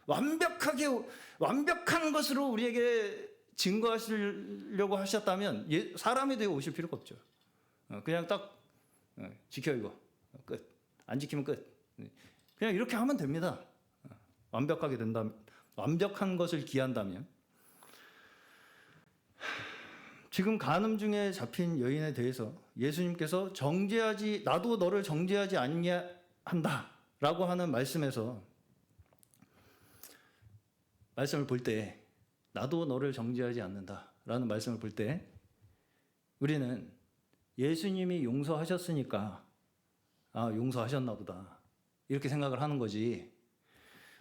완벽한 것으로 우리에게 증거하시려고 하셨다면 사람이 되어 오실 필요가 없죠. 그냥 딱 지켜 이거 끝. 안 지키면 끝. 그냥 이렇게 하면 됩니다. 완벽하게 된다면, 완벽한 것을 기한다면. 지금 간음 중에 잡힌 여인에 대해서 예수님께서 나도 너를 정죄하지 않냐 한다라고 하는 말씀을 볼 때, 나도 너를 정죄하지 않는다라는 말씀을 볼 때 우리는 예수님이 용서하셨으니까 용서하셨나 보다 이렇게 생각을 하는 거지.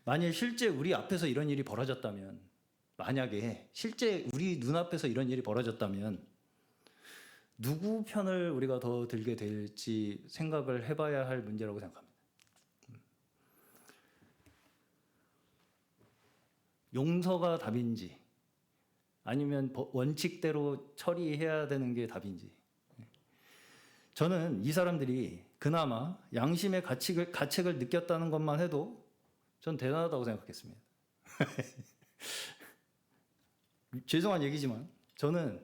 만약 실제 우리 앞에서 이런 일이 벌어졌다면, 만약에 실제 우리 눈앞에서 이런 일이 벌어졌다면 누구 편을 우리가 더 들게 될지 생각을 해봐야 할 문제라고 생각합니다. 용서가 답인지 아니면 원칙대로 처리해야 되는 게 답인지. 저는 이 사람들이 그나마 양심의 가책을 느꼈다는 것만 해도 전 대단하다고 생각했습니다. 죄송한 얘기지만 저는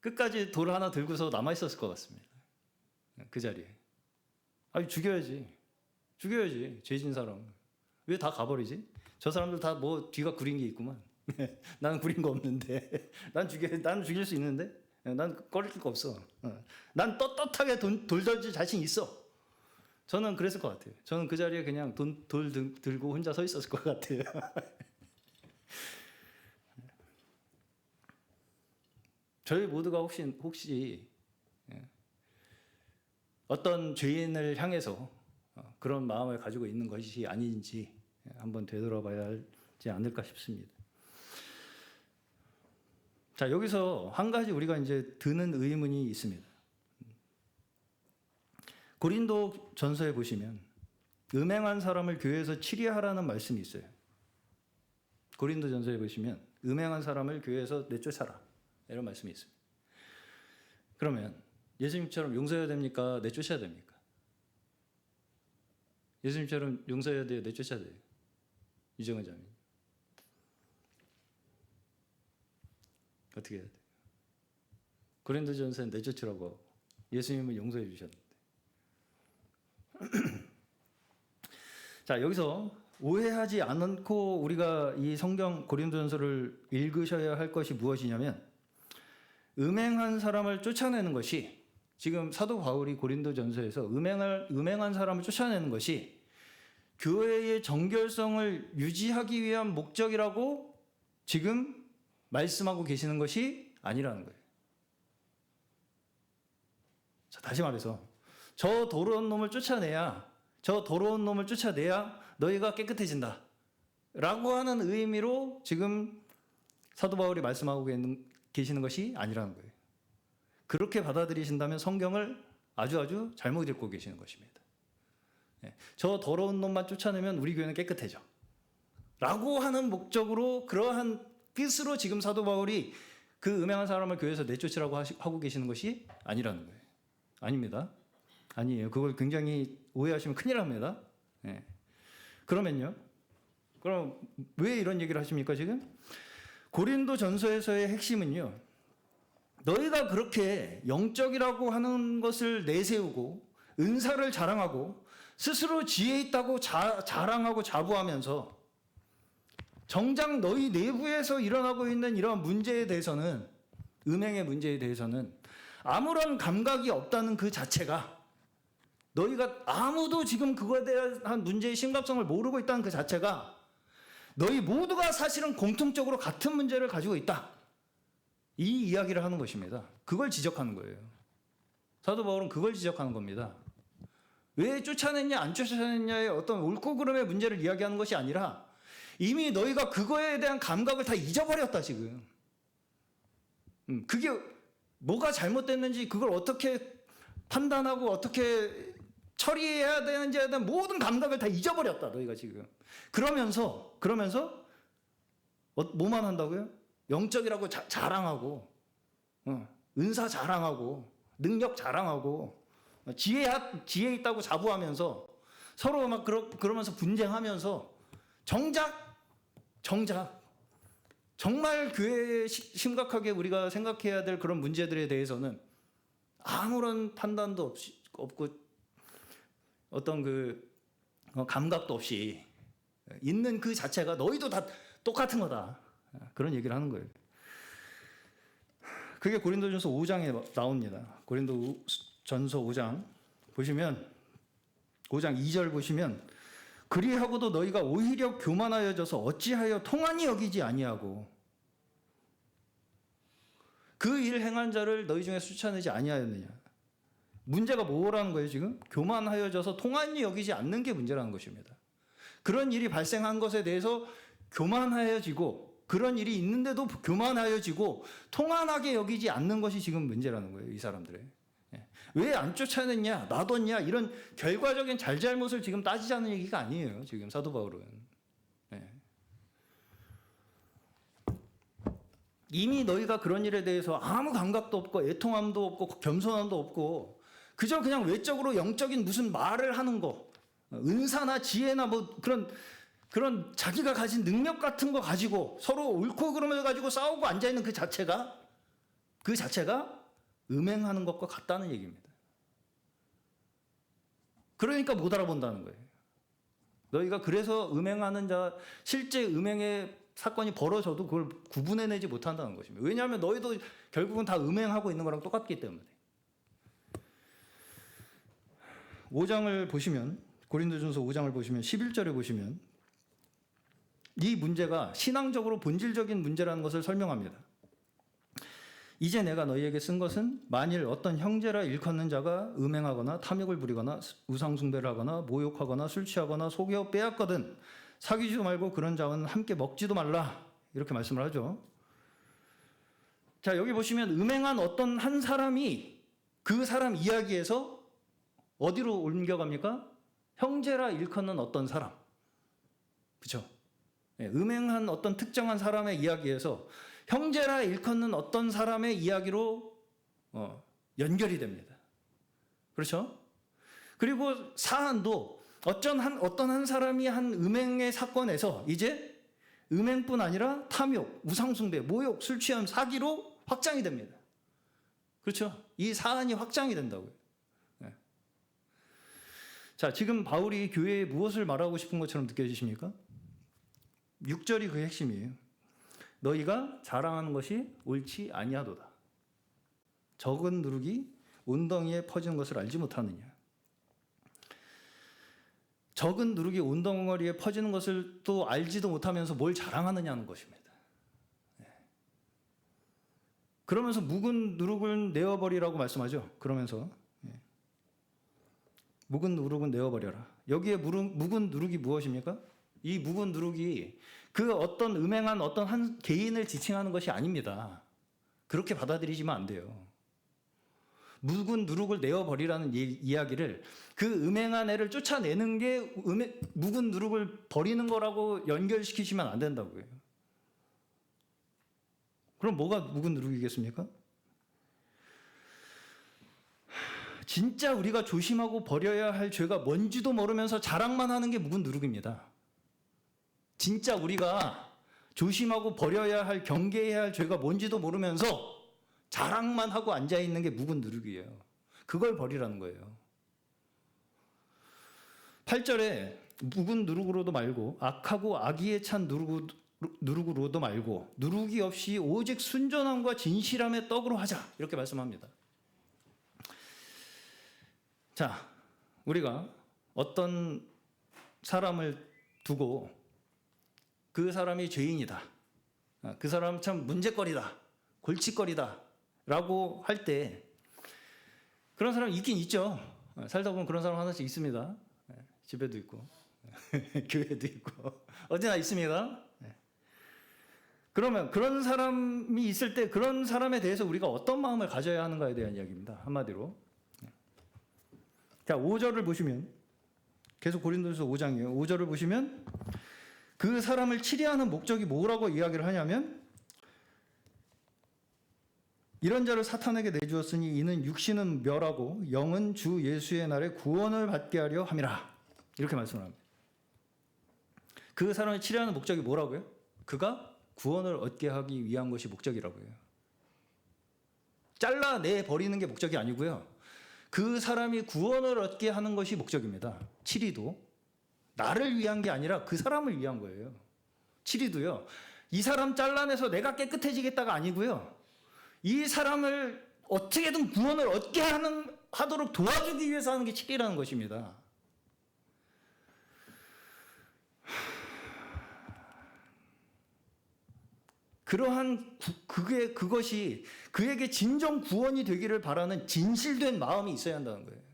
끝까지 돌 하나 들고서 남아 있었을 것 같습니다. 그 자리에. 죽여야지. 죄진 사람. 왜 다 가버리지? 저 사람들 다 뭐 뒤가 구린 게 있구만. 나는 구린 거 없는데. 나는 죽일 수 있는데. 난 꺼릴 거 없어. 난 떳떳하게 돌 던질 자신 있어. 저는 그랬을 것 같아요. 저는 그 자리에 그냥 돌 들고 혼자 서 있었을 것 같아요. 저희 모두가 혹시 어떤 죄인을 향해서 그런 마음을 가지고 있는 것이 아닌지 한번 되돌아봐야 하지 않을까 싶습니다. 자, 여기서 한 가지 우리가 이제 드는 의문이 있습니다. 고린도 전서에 보시면 음행한 사람을 교회에서 치리하라는 말씀이 있어요. 고린도 전서에 보시면 음행한 사람을 교회에서 내쫓아라 이런 말씀이 있습니다. 그러면 예수님처럼 용서해야 됩니까? 내쫓아야 됩니까? 예수님처럼 용서해야 돼요? 내쫓아야 돼요? 이정은 자매 어떻게 해야 돼요? 고린도전서에 내쫓으라고 예수님은 용서해 주셨는데. 자, 여기서 오해하지 않고 우리가 이 성경 고린도전서를 읽으셔야 할 것이 무엇이냐면, 음행한 사람을 쫓아내는 것이, 지금 사도 바울이 고린도전서에서 음행한 사람을 쫓아내는 것이 교회의 정결성을 유지하기 위한 목적이라고 지금 말씀하고 계시는 것이 아니라는 거예요. 자, 다시 말해서 저 더러운 놈을 쫓아내야 너희가 깨끗해진다 라고 하는 의미로 지금 사도 바울이 말씀하고 계시는 것이 아니라는 거예요. 그렇게 받아들이신다면 성경을 아주 잘못 읽고 계시는 것입니다. 저 더러운 놈만 쫓아내면 우리 교회는 깨끗해져 라고 하는 목적으로, 그러한 뜻으로 지금 사도 바울이 그 음행한 사람을 교회에서 내쫓으라고 하고 계시는 것이 아니라는 거예요. 아닙니다. 아니에요. 그걸 굉장히 오해하시면 큰일 납니다. 그러면요. 그럼 왜 이런 얘기를 하십니까 지금? 고린도 전서에서의 핵심은요, 너희가 그렇게 영적이라고 하는 것을 내세우고 은사를 자랑하고 스스로 지혜 있다고 자랑하고 자부하면서 정작 너희 내부에서 일어나고 있는 이러한 문제에 대해서는, 음행의 문제에 대해서는 아무런 감각이 없다는 그 자체가, 너희가 아무도 지금 그거에 대한 문제의 심각성을 모르고 있다는 그 자체가 너희 모두가 사실은 공통적으로 같은 문제를 가지고 있다. 이 이야기를 하는 것입니다. 그걸 지적하는 거예요. 사도 바울은 그걸 지적하는 겁니다. 왜 쫓아냈냐 안 쫓아냈냐의 어떤 옳고 그름의 문제를 이야기하는 것이 아니라 이미 너희가 그거에 대한 감각을 다 잊어버렸다 지금. 그게 뭐가 잘못됐는지 그걸 어떻게 판단하고 어떻게 처리해야 되는지에 대한 모든 감각을 다 잊어버렸다 너희가 지금. 그러면서 뭐만 한다고요? 영적이라고 자랑하고 은사 자랑하고 능력 자랑하고 지혜 있다고 자부하면서 서로 막 그러면서 분쟁하면서 정작 정말 교회에 심각하게 우리가 생각해야 될 그런 문제들에 대해서는 아무런 판단도 없고 어떤 그 감각도 없이 있는 그 자체가 너희도 다 똑같은 거다. 그런 얘기를 하는 거예요. 그게 고린도전서 5장에 나옵니다. 고린도전서 5장 보시면 5장 2절 보시면 그리하고도 너희가 오히려 교만하여져서 어찌하여 통한이 여기지 아니하고 그 일 행한 자를 너희 중에 쫓아내지 아니하였느냐. 문제가 뭐라는 거예요 지금? 교만하여져서 통한이 여기지 않는 게 문제라는 것입니다. 그런 일이 발생한 것에 대해서 교만하여지고 그런 일이 있는데도 교만하여지고 통한하게 여기지 않는 것이 지금 문제라는 거예요. 이 사람들의. 왜 안 쫓아냈냐 놔뒀냐 이런 결과적인 잘잘못을 지금 따지자는 얘기가 아니에요. 지금 사도 바울은. 이미 너희가 그런 일에 대해서 아무 감각도 없고 애통함도 없고 겸손함도 없고 그저 그냥 외적으로 영적인 무슨 말을 하는 거 은사나 지혜나 뭐 그런 자기가 가진 능력 같은 거 가지고 서로 옳고 그름을 가지고 싸우고 앉아있는 그 자체가 음행하는 것과 같다는 얘기입니다. 그러니까 못 알아본다는 거예요. 너희가 그래서 음행하는 자 실제 음행의 사건이 벌어져도 그걸 구분해내지 못한다는 것입니다. 왜냐하면 너희도 결국은 다 음행하고 있는 거랑 똑같기 때문에. 5장을 보시면 고린도전서 5장을 보시면 11절에 보시면 이 문제가 신앙적으로 본질적인 문제라는 것을 설명합니다. 이제 내가 너희에게 쓴 것은 만일 어떤 형제라 일컫는 자가 음행하거나 탐욕을 부리거나 우상숭배를 하거나 모욕하거나 술 취하거나 속여 빼앗거든 사귀지도 말고 그런 자와는 함께 먹지도 말라 이렇게 말씀을 하죠. 자 여기 보시면 음행한 어떤 한 사람이 그 사람 이야기에서 어디로 옮겨갑니까? 형제라 일컫는 어떤 사람. 그렇죠? 음행한 어떤 특정한 사람의 이야기에서 형제라 일컫는 어떤 사람의 이야기로 연결이 됩니다. 그렇죠? 그리고 사안도 어떤 한 사람이 한 음행의 사건에서 이제 음행뿐 아니라 탐욕, 우상숭배, 모욕, 술 취함, 사기로 확장이 됩니다. 그렇죠? 이 사안이 확장이 된다고요. 자, 지금 바울이 교회에 무엇을 말하고 싶은 것처럼 느껴지십니까? 6절이 그 핵심이에요. 너희가 자랑하는 것이 옳지 아니하도다. 적은 누룩이 온덩이에 퍼지는 것을 알지 못하느냐. 적은 누룩이 온덩어리에 퍼지는 것을 또 알지도 못하면서 뭘 자랑하느냐는 것입니다. 그러면서 묵은 누룩을 내어버리라고 말씀하죠. 그러면서 묵은 누룩은 내어버려라. 여기에 묵은 누룩이 무엇입니까? 이 묵은 누룩이 그 어떤 음행한 어떤 한 개인을 지칭하는 것이 아닙니다. 그렇게 받아들이시면 안 돼요. 묵은 누룩을 내어버리라는 이야기를 그 음행한 애를 쫓아내는 게 묵은 누룩을 버리는 거라고 연결시키시면 안 된다고요. 그럼 뭐가 묵은 누룩이겠습니까? 진짜 우리가 조심하고 버려야 할 죄가 뭔지도 모르면서 자랑만 하는 게 묵은 누룩입니다. 진짜 우리가 조심하고 버려야 할 경계해야 할 죄가 뭔지도 모르면서 자랑만 하고 앉아있는 게 묵은 누룩이에요. 그걸 버리라는 거예요. 8절에 묵은 누룩으로도 말고 악하고 악의에 찬 누룩으로도 말고 누룩이 없이 오직 순전함과 진실함의 떡으로 하자 이렇게 말씀합니다. 자, 우리가 어떤 사람을 두고 그 사람이 죄인이다. 그 사람 참 문제거리다. 골칫거리다. 라고 할 때 그런 사람 있긴 있죠. 살다 보면 그런 사람 하나씩 있습니다. 집에도 있고 교회도 있고 어디나 있습니다. 그러면 그런 사람이 있을 때 그런 사람에 대해서 우리가 어떤 마음을 가져야 하는가에 대한 이야기입니다. 한마디로. 자, 5절을 보시면 계속 고린도전서 5장이에요. 5절을 보시면 그 사람을 치리하는 목적이 뭐라고 이야기를 하냐면 이런 자를 사탄에게 내주었으니 이는 육신은 멸하고 영은 주 예수의 날에 구원을 받게 하려 함이라. 이렇게 말씀을 합니다. 그 사람을 치료하는 목적이 뭐라고요? 그가 구원을 얻게 하기 위한 것이 목적이라고요. 잘라내 버리는 게 목적이 아니고요. 그 사람이 구원을 얻게 하는 것이 목적입니다. 치리도 나를 위한 게 아니라 그 사람을 위한 거예요. 치리도요. 이 사람 잘라내서 내가 깨끗해지겠다가 아니고요. 이 사람을 어떻게든 구원을 얻게 하도록 도와주기 위해서 하는 게 치리라는 것입니다. 그러한 그것이 그에게 진정 구원이 되기를 바라는 진실된 마음이 있어야 한다는 거예요.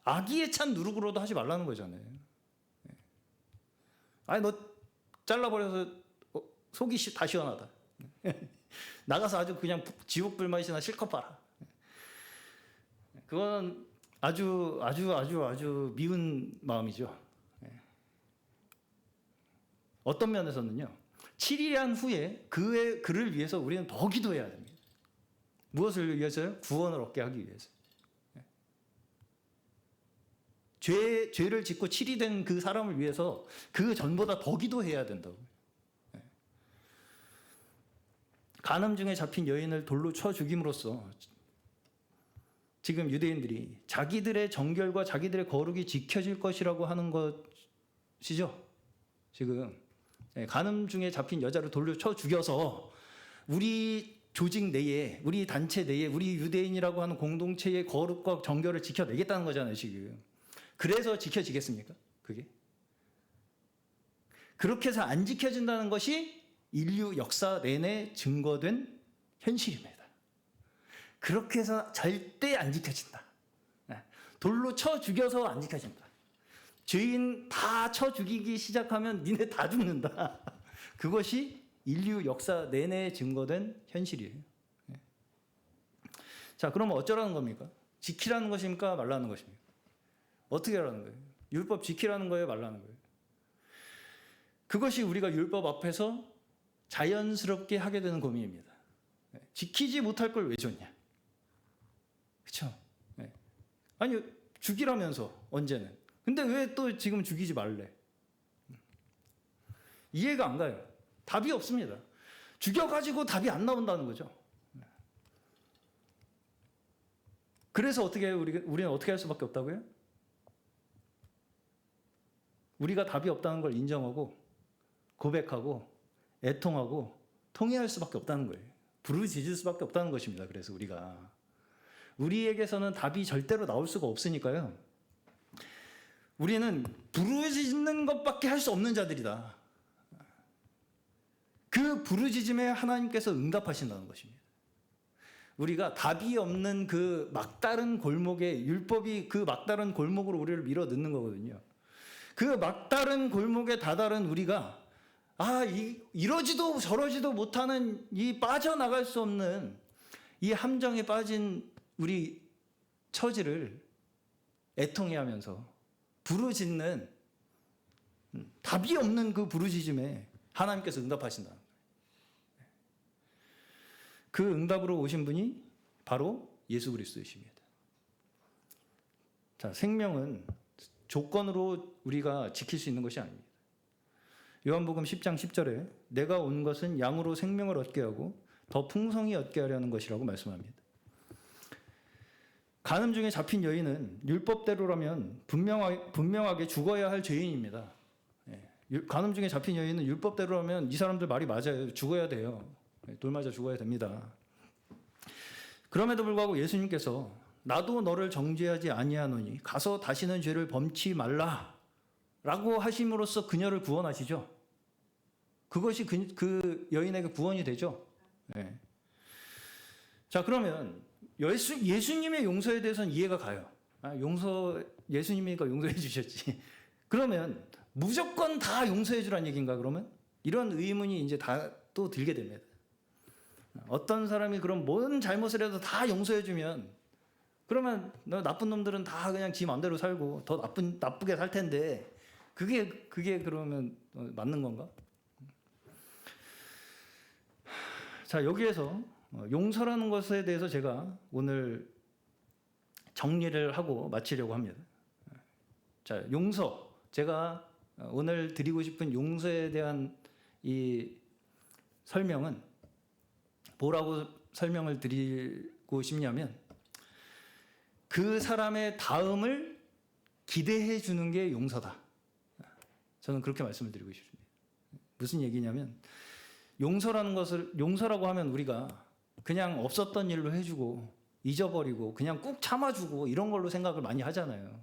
악의에 찬 누룩으로도 하지 말라는 거잖아요. 아니 너 잘라버려서 속이 다 시원하다. 나가서 아주 그냥 지옥 불맛이나 실컷 봐라. 그건 아주 미운 마음이죠. 어떤 면에서는요. 7일한 후에 그를 위해서 우리는 더 기도해야 됩니다. 무엇을 위해서요? 구원을 얻게 하기 위해서. 죄를 짓고 7이 된 그 사람을 위해서 그 전보다 더 기도해야 된다고. 간음 중에 잡힌 여인을 돌로 쳐 죽임으로써 지금 유대인들이 자기들의 정결과 자기들의 거룩이 지켜질 것이라고 하는 것이죠. 지금 간음 중에 잡힌 여자를 돌로 쳐 죽여서 우리 조직 내에, 우리 단체 내에, 우리 유대인이라고 하는 공동체의 거룩과 정결을 지켜내겠다는 거잖아요, 지금. 그래서 지켜지겠습니까? 그게? 그렇게 해서 안 지켜진다는 것이 인류 역사 내내 증거된 현실입니다. 그렇게 해서 절대 안 지켜진다. 돌로 쳐 죽여서 안 지켜진다. 죄인 다 쳐 죽이기 시작하면 니네 다 죽는다. 그것이 인류 역사 내내 증거된 현실이에요. 자, 그러면 어쩌라는 겁니까? 지키라는 것입니까? 말라는 것입니까? 어떻게 하라는 거예요? 율법 지키라는 거예요? 말라는 거예요? 그것이 우리가 율법 앞에서 자연스럽게 하게 되는 고민입니다. 지키지 못할 걸 왜 줬냐? 그렇죠? 아니 죽이라면서 언제는. 근데 왜 또 지금 죽이지 말래? 이해가 안 가요. 답이 없습니다. 죽여가지고 답이 안 나온다는 거죠. 그래서 어떻게 해요? 우리는 어떻게 할 수밖에 없다고요? 우리가 답이 없다는 걸 인정하고 고백하고 애통하고 통회할 수밖에 없다는 거예요. 부르짖을 수밖에 없다는 것입니다. 그래서 우리에게서는 답이 절대로 나올 수가 없으니까요. 우리는 부르짖는 것밖에 할 수 없는 자들이다. 그 부르짖음에 하나님께서 응답하신다는 것입니다. 우리가 답이 없는 그 막다른 골목에 율법이 그 막다른 골목으로 우리를 밀어 넣는 거거든요. 그 막다른 골목에 다다른 우리가 이러지도 저러지도 못하는 이 빠져나갈 수 없는 이 함정에 빠진 우리 처지를 애통해하면서 부르짖는 답이 없는 그 부르짖음에 하나님께서 응답하신다. 그 응답으로 오신 분이 바로 예수 그리스도이십니다. 자, 생명은 조건으로 우리가 지킬 수 있는 것이 아닙니다. 요한복음 10장 10절에 내가 온 것은 양으로 생명을 얻게 하고 더 풍성히 얻게 하려는 것이라고 말씀합니다. 간음 중에 잡힌 여인은 율법대로라면 분명하게 죽어야 할 죄인입니다. 간음 중에 잡힌 여인은 율법대로라면 이 사람들 말이 맞아요. 죽어야 돼요. 돌 맞아 죽어야 됩니다. 그럼에도 불구하고 예수님께서 나도 너를 정죄하지 아니하노니 가서 다시는 죄를 범치 말라라고 라고 하심으로써 그녀를 구원하시죠. 그것이 그 여인에게 구원이 되죠. 네. 자, 그러면 예수님의 용서에 대해서는 이해가 가요. 예수님이니까 용서해 주셨지. 그러면 무조건 다 용서해 주란 얘기인가, 그러면? 이런 의문이 이제 다 또 들게 됩니다. 어떤 사람이 그럼 뭔 잘못을 해도 다 용서해 주면, 그러면 나쁜 놈들은 다 그냥 지 마음대로 살고 더 나쁘게 살 텐데, 그게 그러면 맞는 건가? 자, 여기에서 용서라는 것에 대해서 제가 오늘 정리를 하고 마치려고 합니다. 자, 용서. 제가 오늘 드리고 싶은 용서에 대한 이 설명은 뭐라고 설명을 드리고 싶냐면, 그 사람의 다음을 기대해 주는 게 용서다. 저는 그렇게 말씀을 드리고 싶습니다. 무슨 얘기냐면, 용서라고 하면 우리가 그냥 없었던 일로 해주고 잊어버리고 그냥 꾹 참아주고 이런 걸로 생각을 많이 하잖아요.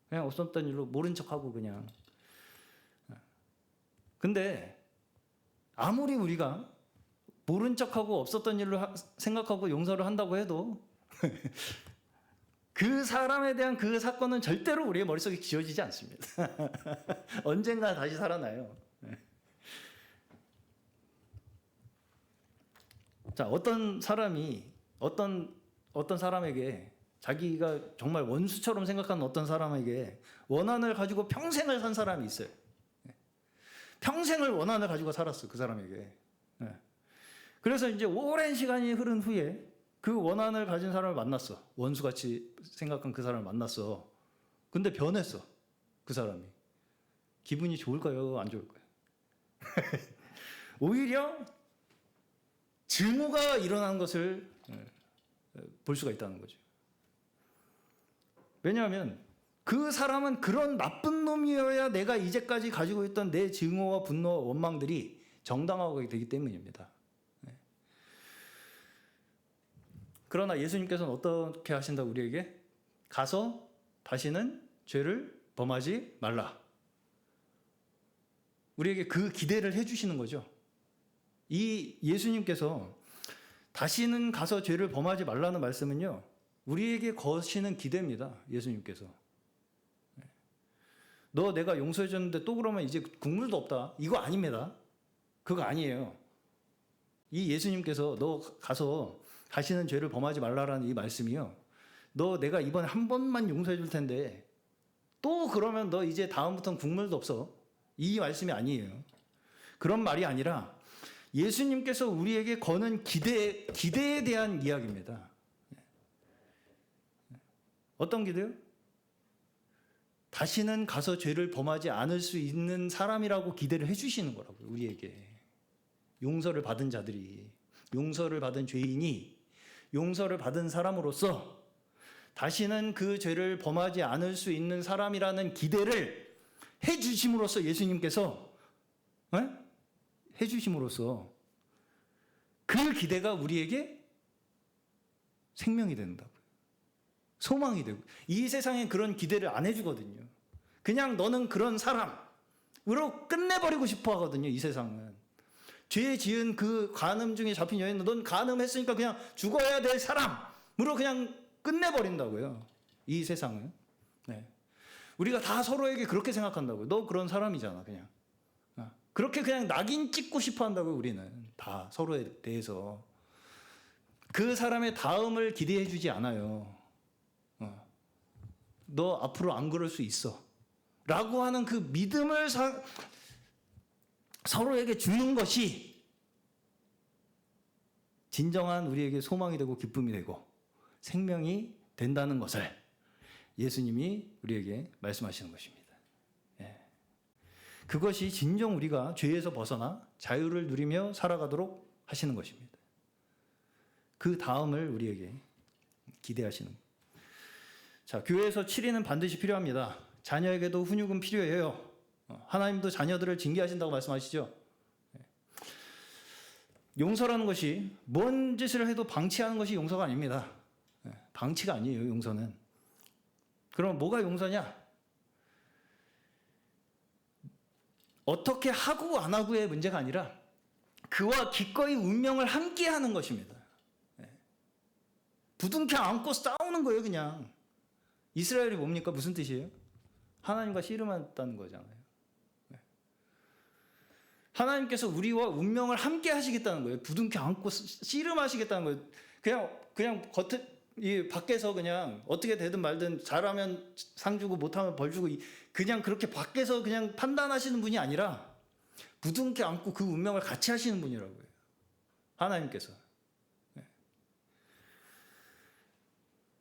그냥 없었던 일로 모른 척하고 그냥. 근데 아무리 우리가 모른 척하고 없었던 일로 생각하고 용서를 한다고 해도 그 사람에 대한 그 사건은 절대로 우리의 머릿속에 지워지지 않습니다. 언젠가 다시 살아나요. 자, 어떤 사람이 어떤 사람에게, 자기가 정말 원수처럼 생각하는 어떤 사람에게 원한을 가지고 평생을 산 사람이 있어요. 평생을 원한을 가지고 살았어, 그 사람에게. 그래서 이제 오랜 시간이 흐른 후에 그 원한을 가진 사람을 만났어. 원수같이 생각한 그 사람을 만났어. 근데 변했어, 그 사람이. 기분이 좋을까요? 안 좋을까요? 오히려 증오가 일어나는 것을 볼 수가 있다는 거죠. 왜냐하면 그 사람은 그런 나쁜 놈이어야 내가 이제까지 가지고 있던 내 증오와 분노와 원망들이 정당화가 되기 때문입니다. 그러나 예수님께서는 어떻게 하신다고 우리에게? 가서 다시는 죄를 범하지 말라. 우리에게 그 기대를 해주시는 거죠. 이 예수님께서 다시는 가서 죄를 범하지 말라는 말씀은요, 우리에게 거시는 기대입니다. 예수님께서. 너 내가 용서해 줬는데 또 그러면 이제 국물도 없다. 이거 아닙니다. 그거 아니에요. 이 예수님께서 너 가서 다시는 죄를 범하지 말라라는 이 말씀이요, 너 내가 이번에 한 번만 용서해 줄 텐데 또 그러면 너 이제 다음부터는 국물도 없어. 이 말씀이 아니에요. 그런 말이 아니라 예수님께서 우리에게 거는 기대에 대한 이야기입니다. 어떤 기대요? 다시는 가서 죄를 범하지 않을 수 있는 사람이라고 기대를 해주시는 거라고요, 우리에게. 용서를 받은 자들이, 용서를 받은 죄인이 용서를 받은 사람으로서 다시는 그 죄를 범하지 않을 수 있는 사람이라는 기대를 해주심으로써, 예수님께서 해주심으로써 그 기대가 우리에게 생명이 된다고요. 소망이 되고. 이 세상에 그런 기대를 안 해주거든요. 그냥 너는 그런 사람으로 끝내버리고 싶어 하거든요, 이 세상은. 죄 지은 그 간음 중에 잡힌 여인은 넌 간음했으니까 그냥 죽어야 될 사람으로 그냥 끝내버린다고요, 이 세상은. 네. 우리가 다 서로에게 그렇게 생각한다고요. 너 그런 사람이잖아, 그냥. 그렇게 그냥 낙인 찍고 싶어 한다고요, 우리는. 다 서로에 대해서. 그 사람의 다음을 기대해 주지 않아요. 너 앞으로 안 그럴 수 있어 라고 하는 그 믿음을 서로에게 주는 것이 진정한 우리에게 소망이 되고 기쁨이 되고 생명이 된다는 것을 예수님이 우리에게 말씀하시는 것입니다. 그것이 진정 우리가 죄에서 벗어나 자유를 누리며 살아가도록 하시는 것입니다. 그 다음을 우리에게 기대하시는. 자, 교회에서 치리는 반드시 필요합니다. 자녀에게도 훈육은 필요해요. 하나님도 자녀들을 징계하신다고 말씀하시죠. 용서라는 것이 뭔 짓을 해도 방치하는 것이 용서가 아닙니다. 방치가 아니에요, 용서는. 그럼 뭐가 용서냐? 어떻게 하고 안 하고의 문제가 아니라 그와 기꺼이 운명을 함께하는 것입니다. 부둥켜 안고 싸우는 거예요, 그냥. 이스라엘이 뭡니까? 무슨 뜻이에요? 하나님과 씨름한다는 거잖아요. 하나님께서 우리와 운명을 함께 하시겠다는 거예요. 부둥켜 안고 씨름하시겠다는 거예요. 그냥 이 밖에서 그냥 어떻게 되든 말든 잘하면 상 주고 못하면 벌 주고 그냥 그렇게 밖에서 그냥 판단하시는 분이 아니라 부둥켜 안고 그 운명을 같이 하시는 분이라고요. 하나님께서.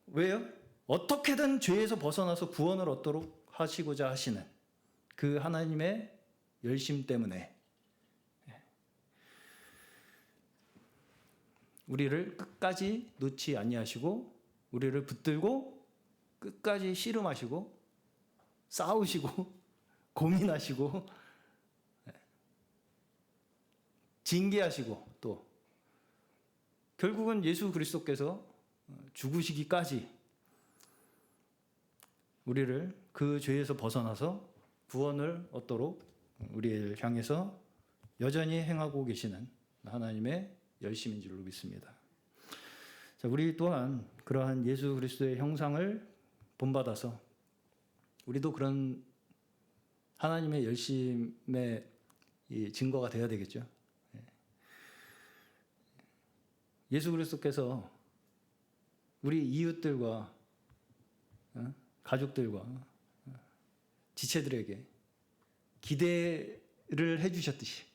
왜요? 어떻게든 죄에서 벗어나서 구원을 얻도록 하시고자 하시는 그 하나님의 열심 때문에 우리를 끝까지 놓지 아니하시고 우리를 붙들고 끝까지 씨름하시고 싸우시고 고민하시고 징계하시고 또 결국은 예수 그리스도께서 죽으시기까지 우리를 그 죄에서 벗어나서 구원을 얻도록 우리를 향해서 여전히 행하고 계시는 하나님의 열심인 줄로 믿습니다. 자, 우리 또한 그러한 예수 그리스도의 형상을 본받아서 우리도 그런 하나님의 열심의 증거가 되어야 되겠죠. 예수 그리스도께서 우리 이웃들과 가족들과 지체들에게 기대를 해주셨듯이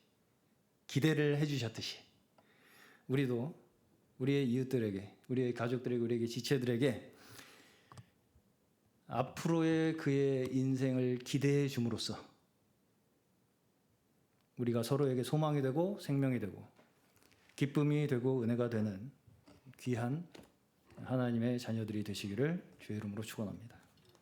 우리도 우리의 이웃들에게, 우리의 가족들에게, 우리에게 지체들에게 앞으로의 그의 인생을 기대해 줌으로써 우리가 서로에게 소망이 되고 생명이 되고 기쁨이 되고 은혜가 되는 귀한 하나님의 자녀들이 되시기를 주의 이름으로 축원합니다.